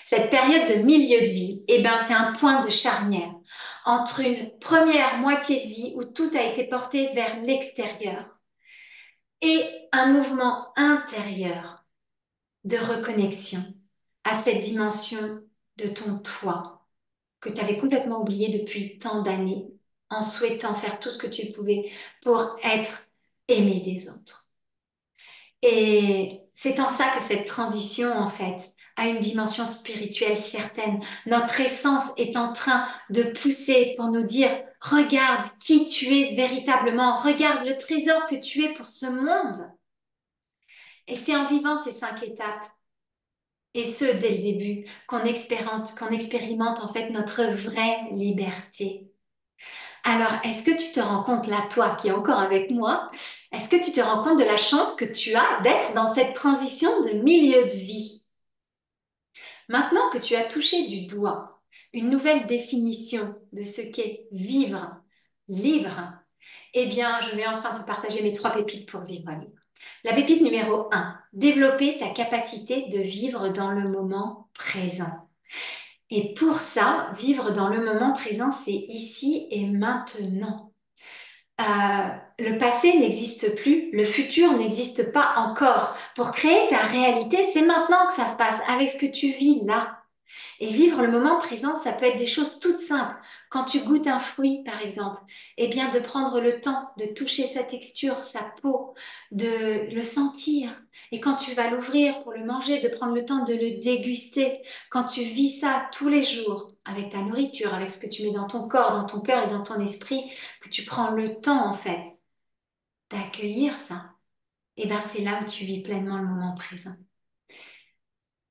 Cette période de milieu de vie, c'est un point de charnière entre une première moitié de vie où tout a été porté vers l'extérieur et un mouvement intérieur de reconnexion à cette dimension de ton toi que tu avais complètement oublié depuis tant d'années en souhaitant faire tout ce que tu pouvais pour être aimé des autres. Et c'est en ça que cette transition, en fait, a une dimension spirituelle certaine. Notre essence est en train de pousser pour nous dire, regarde qui tu es véritablement, regarde le trésor que tu es pour ce monde. Et c'est en vivant ces 5 étapes, et ce, dès le début, qu'on expérimente en fait notre vraie liberté. Alors, est-ce que tu te rends compte, là, toi qui es encore avec moi, est-ce que tu te rends compte de la chance que tu as d'être dans cette transition de milieu de vie? Maintenant que tu as touché du doigt une nouvelle définition de ce qu'est vivre libre, eh bien, je vais enfin te partager mes 3 pépites pour vivre libre. La pépite numéro 1, développer ta capacité de vivre dans le moment présent. Et pour ça, vivre dans le moment présent, c'est ici et maintenant. Le passé n'existe plus, le futur n'existe pas encore. Pour créer ta réalité, c'est maintenant que ça se passe, avec ce que tu vis là. Et vivre le moment présent, ça peut être des choses toutes simples. Quand tu goûtes un fruit, par exemple, eh bien de prendre le temps de toucher sa texture, sa peau, de le sentir. Et quand tu vas l'ouvrir pour le manger, de prendre le temps de le déguster. Quand tu vis ça tous les jours, avec ta nourriture, avec ce que tu mets dans ton corps, dans ton cœur et dans ton esprit, que tu prends le temps, en fait, d'accueillir ça, eh bien c'est là où tu vis pleinement le moment présent.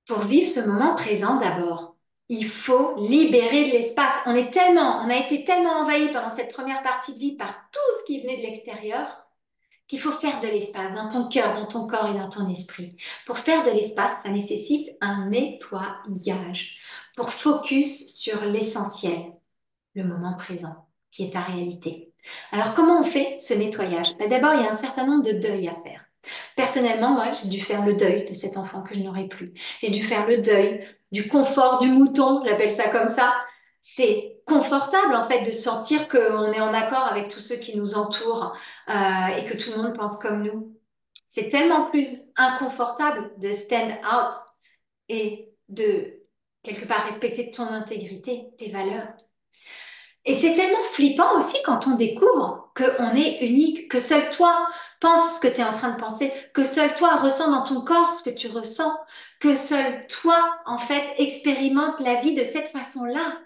Pour vivre ce moment présent d'abord, il faut libérer de l'espace. On a été tellement envahi pendant cette première partie de vie par tout ce qui venait de l'extérieur qu'il faut faire de l'espace dans ton cœur, dans ton corps et dans ton esprit. Pour faire de l'espace, ça nécessite un nettoyage pour focus sur l'essentiel, le moment présent, qui est ta réalité. Alors, comment on fait ce nettoyage? D'abord, il y a un certain nombre de deuils à faire. Personnellement, moi, j'ai dû faire le deuil de cet enfant que je n'aurai plus. J'ai dû faire le deuil du confort du mouton, j'appelle ça comme ça. C'est confortable, en fait, de sentir qu'on est en accord avec tous ceux qui nous entourent et que tout le monde pense comme nous. C'est tellement plus inconfortable de stand out et de, quelque part, respecter ton intégrité, tes valeurs. Et c'est tellement flippant aussi quand on découvre qu'on est unique, que seul toi penses ce que tu es en train de penser, que seul toi ressens dans ton corps ce que tu ressens, que seul toi, en fait, expérimente la vie de cette façon-là.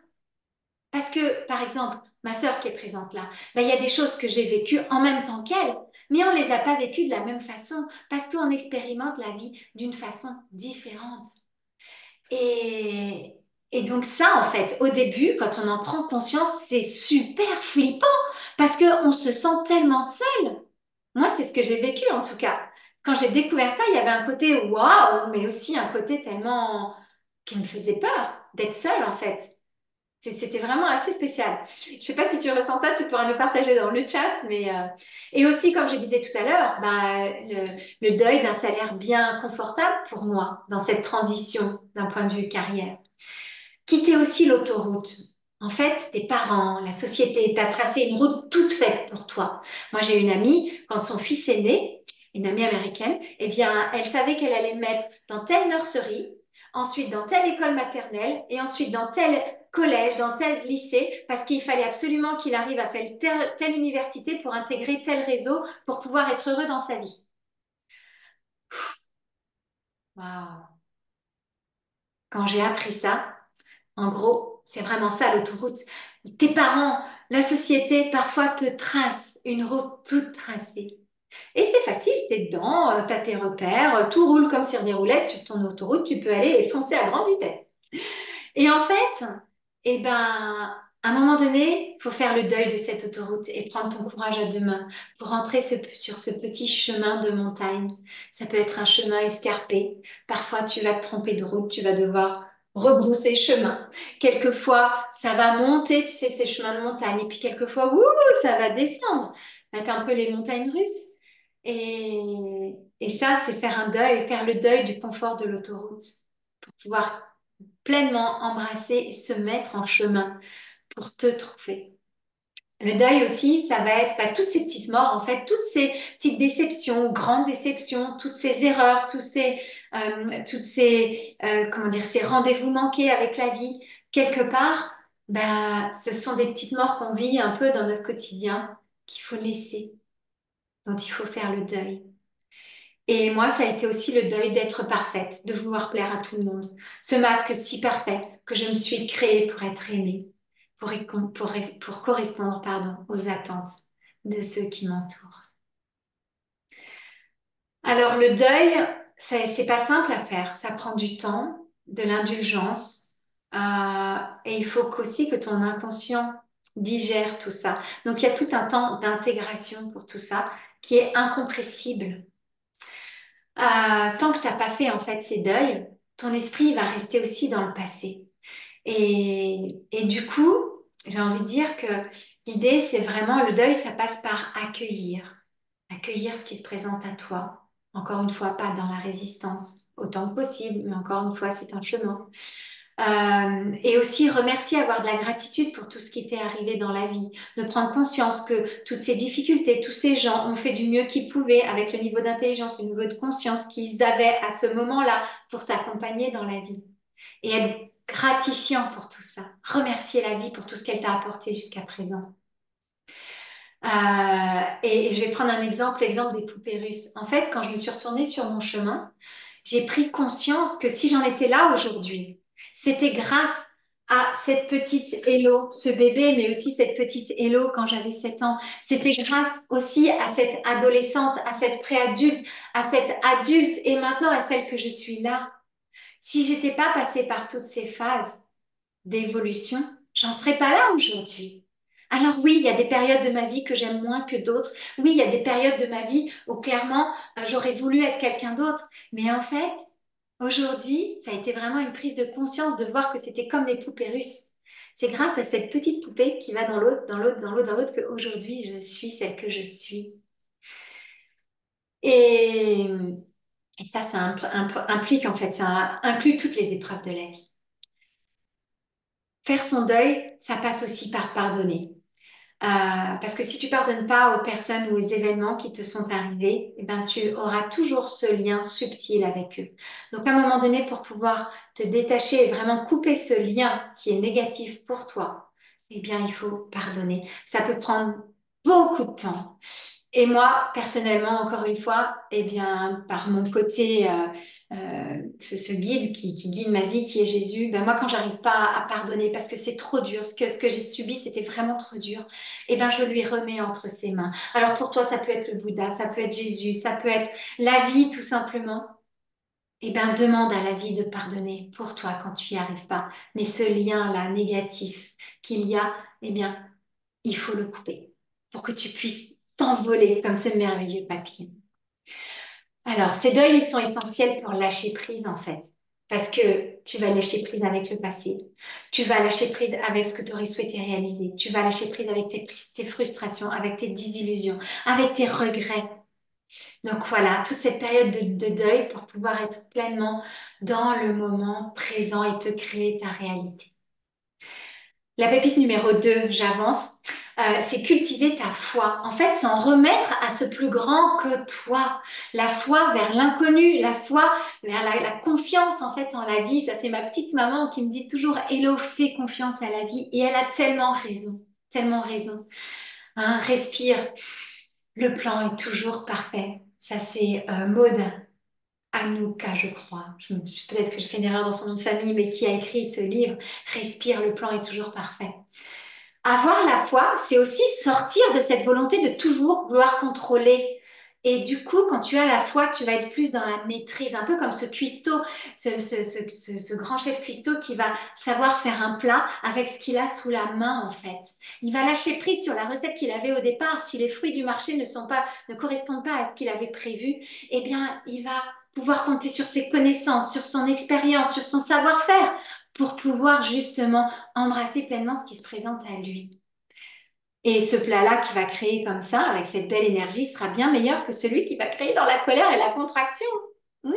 Parce que, par exemple, ma sœur qui est présente là, il y a des choses que j'ai vécues en même temps qu'elle, mais on ne les a pas vécues de la même façon, parce qu'on expérimente la vie d'une façon différente. Et, Et donc ça, en fait, au début, quand on en prend conscience, c'est super flippant parce qu'on se sent tellement seul. Moi, c'est ce que j'ai vécu en tout cas. Quand j'ai découvert ça, il y avait un côté waouh, mais aussi un côté tellement qui me faisait peur d'être seule en fait. C'était vraiment assez spécial. Je sais pas si tu ressens ça, tu pourras nous partager dans le chat, mais et aussi comme je disais tout à l'heure, bah, le deuil d'un salaire bien confortable pour moi dans cette transition d'un point de vue carrière. Quitter aussi l'autoroute. En fait, tes parents, la société t'a tracé une route toute faite pour toi. Moi, j'ai une amie, quand son fils est né, une amie américaine, eh bien, elle savait qu'elle allait le mettre dans telle nurserie, ensuite dans telle école maternelle, et ensuite dans tel collège, dans tel lycée, parce qu'il fallait absolument qu'il arrive à faire telle université pour intégrer tel réseau, pour pouvoir être heureux dans sa vie. Waouh! Quand j'ai appris ça, en gros, c'est vraiment ça l'autoroute. Tes parents, la société, parfois te tracent une route toute tracée. Et c'est facile, t'es dedans, t'as tes repères, tout roule comme sur des roulettes sur ton autoroute, tu peux aller et foncer à grande vitesse. Et en fait, eh ben, à un moment donné, il faut faire le deuil de cette autoroute et prendre ton courage à deux mains pour entrer sur ce petit chemin de montagne. Ça peut être un chemin escarpé. Parfois, tu vas te tromper de route, tu vas devoir rebrousser chemin. Quelquefois, ça va monter, tu sais, ces chemins de montagne. Et puis, quelquefois, ça va descendre. Mettre un peu les montagnes russes. Et ça, c'est faire un deuil, faire le deuil du confort de l'autoroute pour pouvoir pleinement embrasser et se mettre en chemin pour te trouver. Le deuil aussi, ça va être bah, toutes ces petites morts, en fait, toutes ces petites déceptions, grandes déceptions, toutes ces erreurs, comment dire, ces rendez-vous manqués avec la vie. Quelque part, bah, ce sont des petites morts qu'on vit un peu dans notre quotidien qu'il faut laisser, dont il faut faire le deuil. Et moi, ça a été aussi le deuil d'être parfaite, de vouloir plaire à tout le monde. Ce masque si parfait que je me suis créé pour être aimée, pour correspondre, pardon, aux attentes de ceux qui m'entourent. Alors, le deuil, c'est pas simple à faire. Ça prend du temps, de l'indulgence, et il faut qu'aussi que ton inconscient digère tout ça. Donc, il y a tout un temps d'intégration pour tout ça qui est incompressible. Tant que tu n'as pas fait en fait ces deuils, ton esprit va rester aussi dans le passé. Et du coup, j'ai envie de dire que l'idée, c'est vraiment le deuil, ça passe par accueillir. Accueillir ce qui se présente à toi. Encore une fois, pas dans la résistance, autant que possible, mais encore une fois, c'est un chemin. Et aussi remercier, avoir de la gratitude pour tout ce qui t'est arrivé dans la vie, de prendre conscience que toutes ces difficultés, tous ces gens ont fait du mieux qu'ils pouvaient avec le niveau d'intelligence, le niveau de conscience qu'ils avaient à ce moment-là pour t'accompagner dans la vie. Et être gratifiant pour tout ça. Remercier la vie pour tout ce qu'elle t'a apporté jusqu'à présent. Et je vais prendre un exemple, l'exemple des poupées russes. En fait, quand je me suis retournée sur mon chemin, j'ai pris conscience que si j'en étais là aujourd'hui, c'était grâce à cette petite Hello, ce bébé, mais aussi cette petite Hello quand j'avais 7 ans. C'était grâce aussi à cette adolescente, à cette préadulte, à cette adulte et maintenant à celle que je suis là. Si j'étais pas passée par toutes ces phases d'évolution, j'en serais pas là aujourd'hui. Alors oui, il y a des périodes de ma vie que j'aime moins que d'autres. Oui, il y a des périodes de ma vie où clairement j'aurais voulu être quelqu'un d'autre. Mais en fait, aujourd'hui, ça a été vraiment une prise de conscience de voir que c'était comme les poupées russes. C'est grâce à cette petite poupée qui va dans l'autre, dans l'autre, dans l'autre, dans l'autre qu'aujourd'hui je suis celle que je suis. Et, et ça implique en fait, ça inclut toutes les épreuves de la vie. Faire son deuil, ça passe aussi par pardonner. Parce que si tu pardonnes pas aux personnes ou aux événements qui te sont arrivés, eh ben, tu auras toujours ce lien subtil avec eux. Donc, à un moment donné, pour pouvoir te détacher et vraiment couper ce lien qui est négatif pour toi, eh bien, il faut pardonner. Ça peut prendre beaucoup de temps. Et moi, personnellement, encore une fois, eh bien, par mon côté, ce guide qui guide ma vie, qui est Jésus, ben moi, quand j'arrive pas à pardonner parce que c'est trop dur, ce que j'ai subi, c'était vraiment trop dur, eh ben, je lui remets entre ses mains. Alors pour toi, ça peut être le Bouddha, ça peut être Jésus, ça peut être la vie, tout simplement. eh ben, demande à la vie de pardonner pour toi quand tu n'y arrives pas. Mais ce lien-là négatif qu'il y a, eh bien, il faut le couper pour que tu puisses t'envoler comme ce merveilleux papillon. Alors, ces deuils, ils sont essentiels pour lâcher prise, en fait. Parce que tu vas lâcher prise avec le passé. Tu vas lâcher prise avec ce que tu aurais souhaité réaliser. Tu vas lâcher prise avec tes frustrations, avec tes désillusions, avec tes regrets. Donc voilà, toute cette période de deuil pour pouvoir être pleinement dans le moment présent et te créer ta réalité. La pépite numéro 2, j'avance, c'est cultiver ta foi. En fait, s'en remettre à ce plus grand que toi. La foi vers l'inconnu, la foi vers la confiance en fait en la vie. Ça, c'est ma petite maman qui me dit toujours, Hello, fais confiance à la vie. Et elle a tellement raison, tellement raison. Hein, respire, le plan est toujours parfait. Ça, c'est Maud Anouka, je crois. Peut-être que je fais une erreur dans son nom de famille, mais qui a écrit ce livre, Respire, le plan est toujours parfait. Avoir la foi, c'est aussi sortir de cette volonté de toujours vouloir contrôler. Et du coup, quand tu as la foi, tu vas être plus dans la maîtrise, un peu comme ce cuistot, ce grand chef cuistot qui va savoir faire un plat avec ce qu'il a sous la main, en fait. Il va lâcher prise sur la recette qu'il avait au départ. Si les fruits du marché ne correspondent pas à ce qu'il avait prévu, eh bien, il va pouvoir compter sur ses connaissances, sur son expérience, sur son savoir-faire pour pouvoir justement embrasser pleinement ce qui se présente à lui. Et ce plat-là qui va créer comme ça, avec cette belle énergie, sera bien meilleur que celui qui va créer dans la colère et la contraction. Hmm.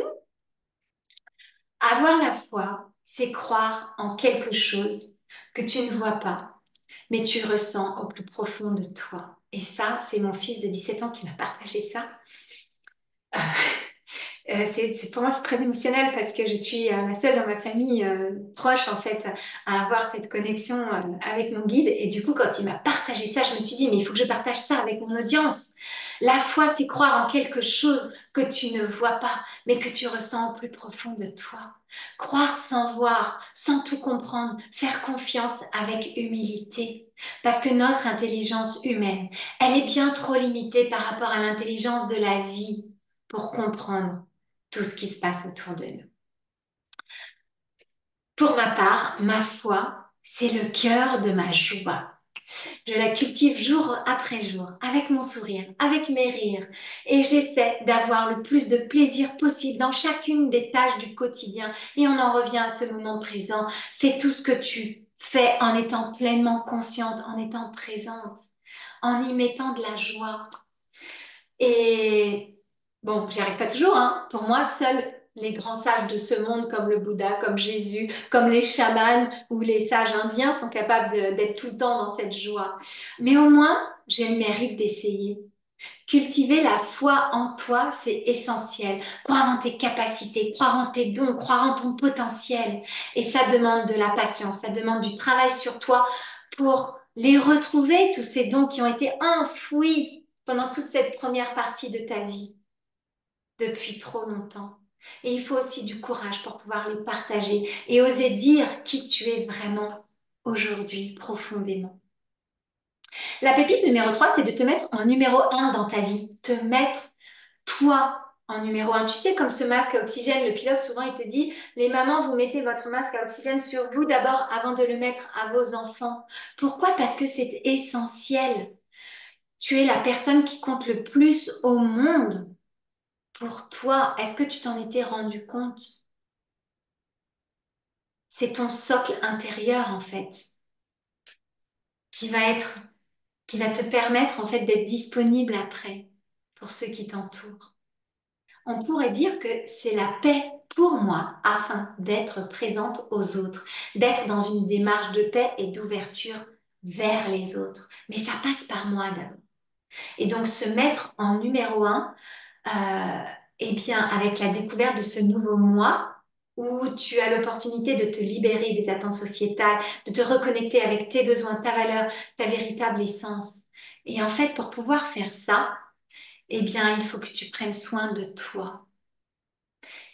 Avoir la foi, c'est croire en quelque chose que tu ne vois pas, mais tu ressens au plus profond de toi. Et ça, c'est mon fils de 17 ans qui m'a partagé ça. Pour moi, c'est très émotionnel parce que je suis la seule dans ma famille proche, en fait, à avoir cette connexion avec mon guide. Et du coup, quand il m'a partagé ça, je me suis dit, mais il faut que je partage ça avec mon audience. La foi, c'est croire en quelque chose que tu ne vois pas, mais que tu ressens au plus profond de toi. Croire sans voir, sans tout comprendre, faire confiance avec humilité. Parce que notre intelligence humaine, elle est bien trop limitée par rapport à l'intelligence de la vie pour comprendre tout ce qui se passe autour de nous. Pour ma part, ma foi, c'est le cœur de ma joie. Je la cultive jour après jour, avec mon sourire, avec mes rires, et j'essaie d'avoir le plus de plaisir possible dans chacune des tâches du quotidien. Et on en revient à ce moment présent. Fais tout ce que tu fais en étant pleinement consciente, en étant présente, en y mettant de la joie. Et bon, j'y arrive pas toujours, hein. Pour moi, seuls les grands sages de ce monde, comme le Bouddha, comme Jésus, comme les chamans ou les sages indiens, sont capables d'être tout le temps dans cette joie. Mais au moins, j'ai le mérite d'essayer. Cultiver la foi en toi, c'est essentiel. Croire en tes capacités, croire en tes dons, croire en ton potentiel. Et ça demande de la patience, ça demande du travail sur toi pour les retrouver, tous ces dons qui ont été enfouis pendant toute cette première partie de ta vie, depuis trop longtemps. Et il faut aussi du courage pour pouvoir les partager et oser dire qui tu es vraiment aujourd'hui, profondément. La pépite numéro 3, c'est de te mettre en numéro un dans ta vie. Te mettre toi en numéro un. Tu sais, comme ce masque à oxygène, le pilote, souvent, il te dit, les mamans, vous mettez votre masque à oxygène sur vous d'abord avant de le mettre à vos enfants. Pourquoi? Parce que c'est essentiel. Tu es la personne qui compte le plus au monde pour toi. Est-ce que tu t'en étais rendu compte? C'est ton socle intérieur, en fait, qui va être, qui va te permettre, en fait, d'être disponible après pour ceux qui t'entourent. On pourrait dire que c'est la paix pour moi afin d'être présente aux autres, d'être dans une démarche de paix et d'ouverture vers les autres. Mais ça passe par moi d'abord. Et donc se mettre en numéro un, euh, eh bien, avec la découverte de ce nouveau moi, où tu as l'opportunité de te libérer des attentes sociétales, de te reconnecter avec tes besoins, ta valeur, ta véritable essence. Et en fait, pour pouvoir faire ça, eh bien, il faut que tu prennes soin de toi.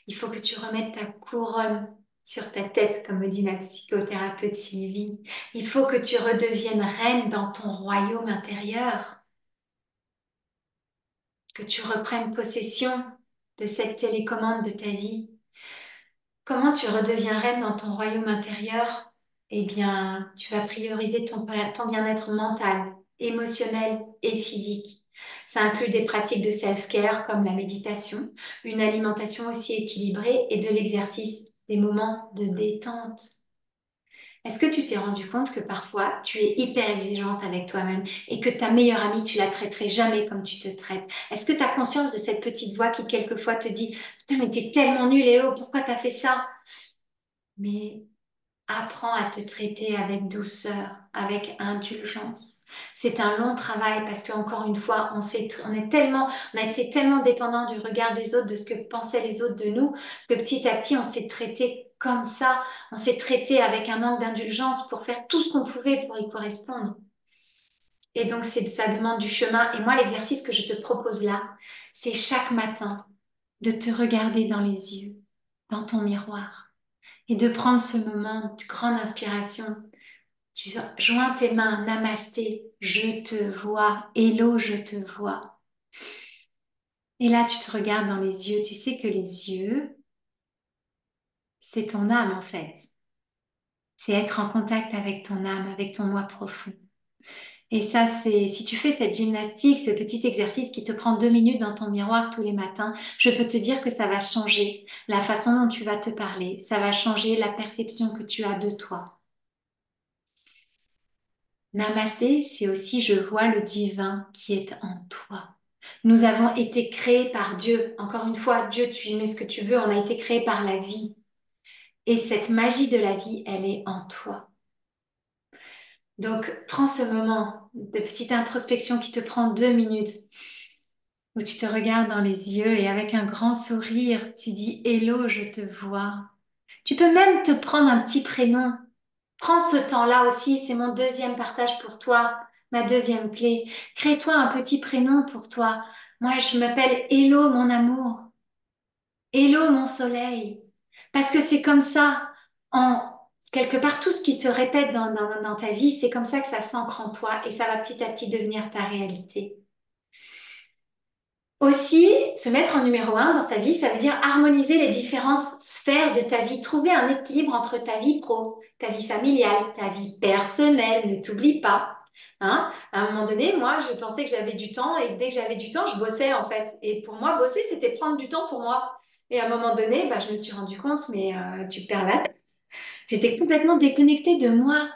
Il faut que tu remettes ta couronne sur ta tête, comme me dit ma psychothérapeute Sylvie. Il faut que tu redeviennes reine dans ton royaume intérieur, que tu reprennes possession de cette télécommande de ta vie. Comment tu redeviens reine dans ton royaume intérieur? Eh bien, tu vas prioriser ton bien-être mental, émotionnel et physique. Ça inclut des pratiques de self-care comme la méditation, une alimentation aussi équilibrée et de l'exercice, des moments de détente. Est-ce que tu t'es rendu compte que parfois tu es hyper exigeante avec toi-même et que ta meilleure amie, tu la traiterais jamais comme tu te traites? Est-ce que tu as conscience de cette petite voix qui quelquefois te dit, putain, mais t'es tellement nulle, Hello, pourquoi t'as fait ça? Mais apprends à te traiter avec douceur, avec indulgence. C'est un long travail parce qu'encore une fois, on a été tellement dépendant du regard des autres, de ce que pensaient les autres de nous, que petit à petit, on s'est traité comme ça. On s'est traité avec un manque d'indulgence pour faire tout ce qu'on pouvait pour y correspondre. Et donc, ça demande du chemin. Et moi, l'exercice que je te propose là, c'est chaque matin de te regarder dans les yeux, dans ton miroir, et de prendre ce moment de grande inspiration. Tu joins tes mains, namasté, je te vois, hello, je te vois. Et là, tu te regardes dans les yeux. Tu sais que les yeux, c'est ton âme en fait. C'est être en contact avec ton âme, avec ton moi profond. Et ça, si tu fais cette gymnastique, ce petit exercice qui te prend 2 minutes dans ton miroir tous les matins, je peux te dire que ça va changer la façon dont tu vas te parler. Ça va changer la perception que tu as de toi. Namasté, c'est aussi je vois le divin qui est en toi. Nous avons été créés par Dieu. Encore une fois, Dieu, tu y mets ce que tu veux, on a été créés par la vie. Et cette magie de la vie, elle est en toi. Donc, prends ce moment de petite introspection qui te prend 2 minutes, où tu te regardes dans les yeux et avec un grand sourire, tu dis Hello, je te vois. Tu peux même te prendre un petit prénom. Prends ce temps-là aussi, c'est mon deuxième partage pour toi, ma deuxième clé. Crée-toi un petit prénom pour toi. Moi, je m'appelle Hello, mon amour. Hello, mon soleil. Parce que c'est comme ça, en quelque part, tout ce qui te répète dans ta vie, c'est comme ça que ça s'ancre en toi et ça va petit à petit devenir ta réalité. Aussi, se mettre en numéro un dans sa vie, ça veut dire harmoniser les différentes sphères de ta vie, trouver un équilibre entre ta vie pro, ta vie familiale, ta vie personnelle, ne t'oublie pas. Hein? À un moment donné, moi, je pensais que j'avais du temps et dès que j'avais du temps, je bossais en fait. Et pour moi, bosser, c'était prendre du temps pour moi. Et à un moment donné, bah, je me suis rendu compte, mais tu perds la tête. J'étais complètement déconnectée de moi.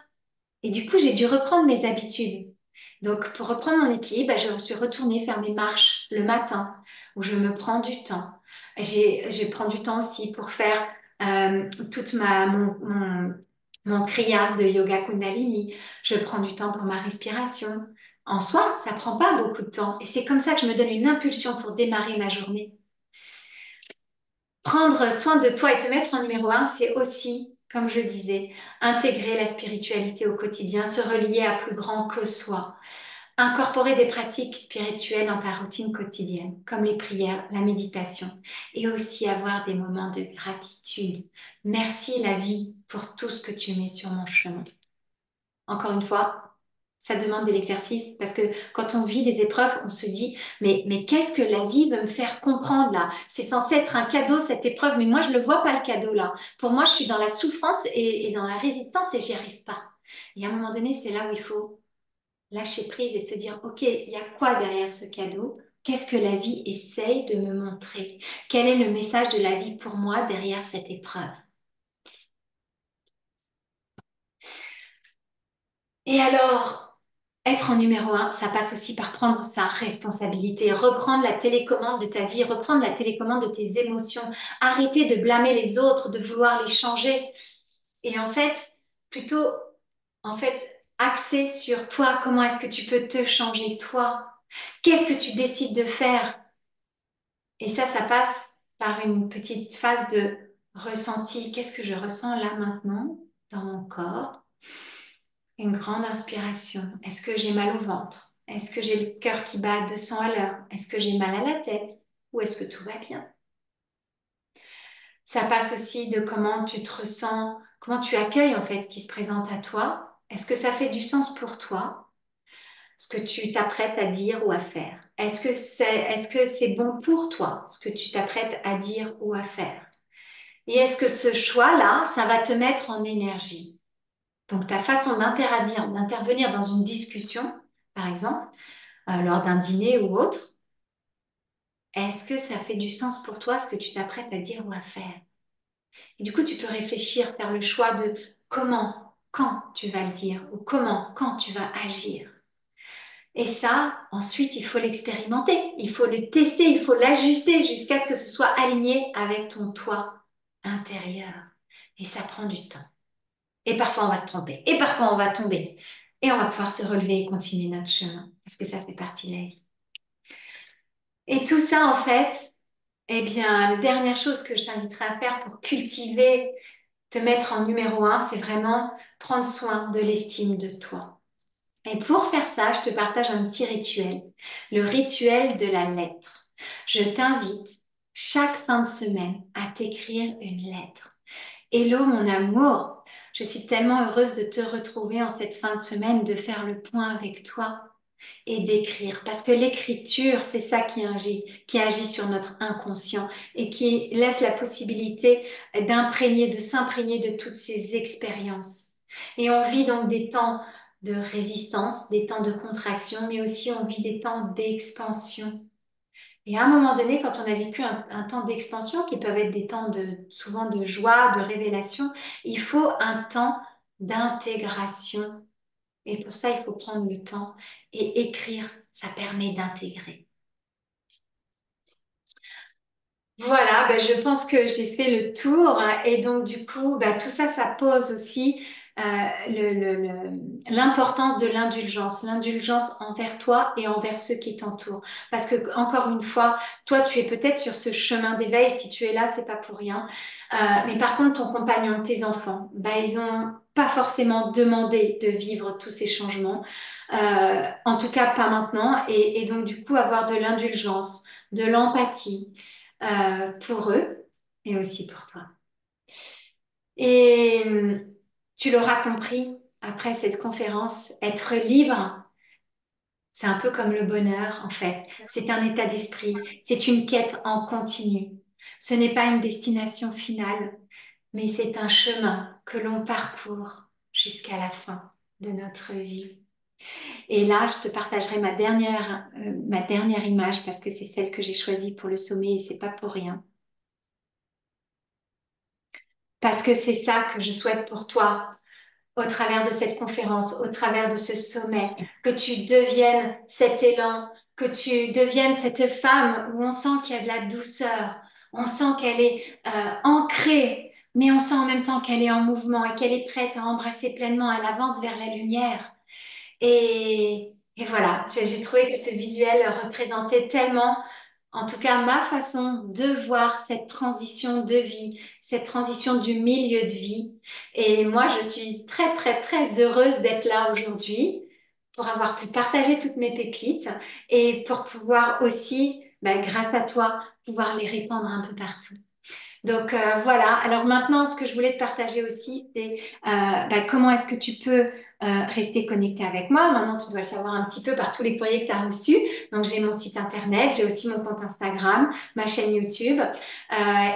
Et du coup, j'ai dû reprendre mes habitudes. Donc, pour reprendre mon équilibre, bah, je suis retournée faire mes marches le matin, où je me prends du temps. Je prends du temps aussi pour faire toute mon kriya de yoga Kundalini. Je prends du temps pour ma respiration. En soi, ça prend pas beaucoup de temps. Et c'est comme ça que je me donne une impulsion pour démarrer ma journée. Prendre soin de toi et te mettre en numéro un, c'est aussi, comme je disais, intégrer la spiritualité au quotidien, se relier à plus grand que soi, incorporer des pratiques spirituelles dans ta routine quotidienne, comme les prières, la méditation, et aussi avoir des moments de gratitude. Merci la vie pour tout ce que tu mets sur mon chemin. Encore une fois, ça demande de l'exercice parce que quand on vit des épreuves, on se dit, mais qu'est-ce que la vie veut me faire comprendre là? C'est censé être un cadeau cette épreuve, mais moi je ne le vois pas le cadeau là. Pour moi, je suis dans la souffrance et dans la résistance et j'y arrive pas. Et à un moment donné, c'est là où il faut lâcher prise et se dire, OK, il y a quoi derrière ce cadeau? Qu'est-ce que la vie essaye de me montrer? Quel est le message de la vie pour moi derrière cette épreuve? Et alors, être en numéro un, ça passe aussi par prendre sa responsabilité, reprendre la télécommande de ta vie, reprendre la télécommande de tes émotions, arrêter de blâmer les autres, de vouloir les changer. Et en fait, plutôt, en fait, axer sur toi, comment est-ce que tu peux te changer toi? Qu'est-ce que tu décides de faire? Et ça passe par une petite phase de ressenti. Qu'est-ce que je ressens là maintenant dans mon corps? Une grande inspiration. Est-ce que j'ai mal au ventre? Est-ce que j'ai le cœur qui bat à 200 à l'heure? Est-ce que j'ai mal à la tête? Ou est-ce que tout va bien? Ça passe aussi de comment tu te ressens, comment tu accueilles en fait ce qui se présente à toi. Est-ce que ça fait du sens pour toi, ce que tu t'apprêtes à dire ou à faire? Est-ce que c'est bon pour toi, ce que tu t'apprêtes à dire ou à faire? Et est-ce que ce choix-là, ça va te mettre en énergie? Donc, ta façon d'intervenir dans une discussion, par exemple, lors d'un dîner ou autre, est-ce que ça fait du sens pour toi ce que tu t'apprêtes à dire ou à faire? Et du coup, tu peux réfléchir, faire le choix de comment, quand tu vas le dire ou comment, quand tu vas agir. Et ça, ensuite, il faut l'expérimenter, il faut le tester, il faut l'ajuster jusqu'à ce que ce soit aligné avec ton toi intérieur. Et ça prend du temps. Et parfois, on va se tromper. Et parfois, on va tomber. Et on va pouvoir se relever et continuer notre chemin parce que ça fait partie de la vie. Et tout ça, en fait, eh bien, la dernière chose que je t'inviterai à faire pour cultiver, te mettre en numéro un, c'est vraiment prendre soin de l'estime de toi. Et pour faire ça, je te partage un petit rituel, le rituel de la lettre. Je t'invite chaque fin de semaine à t'écrire une lettre. Hello mon amour, je suis tellement heureuse de te retrouver en cette fin de semaine, de faire le point avec toi et d'écrire. Parce que l'écriture, c'est ça qui agit sur notre inconscient et qui laisse la possibilité de s'imprégner de toutes ces expériences. Et on vit donc des temps de résistance, des temps de contraction, mais aussi on vit des temps d'expansion. Et à un moment donné, quand on a vécu un temps d'expansion, qui peuvent être des temps souvent de joie, de révélation, il faut un temps d'intégration. Et pour ça, il faut prendre le temps et écrire, ça permet d'intégrer. Voilà, ben, je pense que j'ai fait le tour et donc du coup, ben, tout ça, ça pose aussi l'importance de l'indulgence, l'indulgence envers toi et envers ceux qui t'entourent. Parce que encore une fois, toi, tu es peut-être sur ce chemin d'éveil. Si tu es là, c'est pas pour rien. Mais par contre, ton compagnon, tes enfants, ben, ils ont pas forcément demandé de vivre tous ces changements. En tout cas, pas maintenant. Et donc du coup, avoir de l'indulgence, de l'empathie pour eux et aussi pour toi. Et tu l'auras compris après cette conférence, être libre, c'est un peu comme le bonheur en fait. C'est un état d'esprit, c'est une quête en continu. Ce n'est pas une destination finale, mais c'est un chemin que l'on parcourt jusqu'à la fin de notre vie. Et là, je te partagerai ma dernière image parce que c'est celle que j'ai choisie pour le sommet et c'est pas pour rien. Parce que c'est ça que je souhaite pour toi au travers de cette conférence, au travers de ce sommet, que tu deviennes cet élan, que tu deviennes cette femme où on sent qu'il y a de la douceur, on sent qu'elle est ancrée, mais on sent en même temps qu'elle est en mouvement et qu'elle est prête à embrasser pleinement, elle avance vers la lumière. Et voilà, j'ai trouvé que ce visuel représentait tellement, en tout cas, ma façon de voir cette transition de vie, cette transition du milieu de vie. Et moi, je suis très, très, très heureuse d'être là aujourd'hui pour avoir pu partager toutes mes pépites et pour pouvoir aussi, bah, grâce à toi, pouvoir les répandre un peu partout. Donc voilà, alors maintenant ce que je voulais te partager aussi, c'est bah, comment est-ce que tu peux rester connecté avec moi. Maintenant tu dois le savoir un petit peu par tous les courriers que tu as reçus. Donc j'ai mon site internet, j'ai aussi mon compte Instagram, ma chaîne YouTube.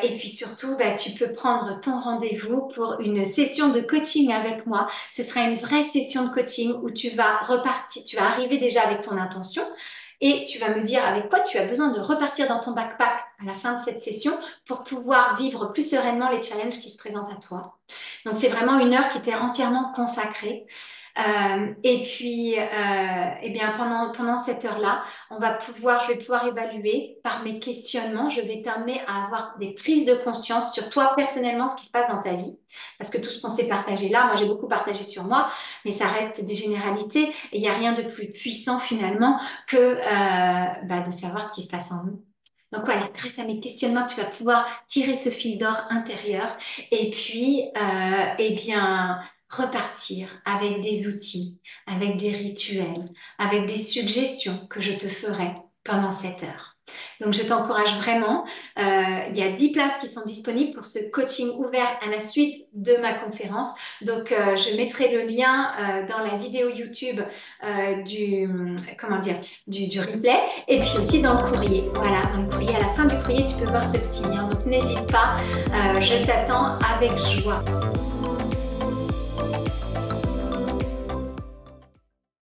Et puis surtout, bah, tu peux prendre ton rendez-vous pour une session de coaching avec moi. Ce sera une vraie session de coaching où tu vas repartir, tu vas arriver déjà avec ton intention. Et tu vas me dire avec quoi tu as besoin de repartir dans ton backpack à la fin de cette session pour pouvoir vivre plus sereinement les challenges qui se présentent à toi. Donc, c'est vraiment une heure qui t'est entièrement consacrée. Et puis, eh bien, pendant cette heure-là, je vais pouvoir évaluer par mes questionnements, je vais t'amener à avoir des prises de conscience sur toi personnellement, ce qui se passe dans ta vie. Parce que tout ce qu'on s'est partagé là, moi j'ai beaucoup partagé sur moi, mais ça reste des généralités et il n'y a rien de plus puissant finalement que bah, de savoir ce qui se passe en nous. Donc voilà, grâce à mes questionnements, tu vas pouvoir tirer ce fil d'or intérieur et puis, eh bien, repartir avec des outils, avec des rituels, avec des suggestions que je te ferai pendant cette heure. Donc, je t'encourage vraiment. Il y a 10 places qui sont disponibles pour ce coaching ouvert à la suite de ma conférence. Donc, je mettrai le lien dans la vidéo YouTube comment dire, du replay et puis aussi dans le courrier. Voilà, dans le courrier, à la fin du courrier, tu peux voir ce petit lien. Donc, n'hésite pas, je t'attends avec joie.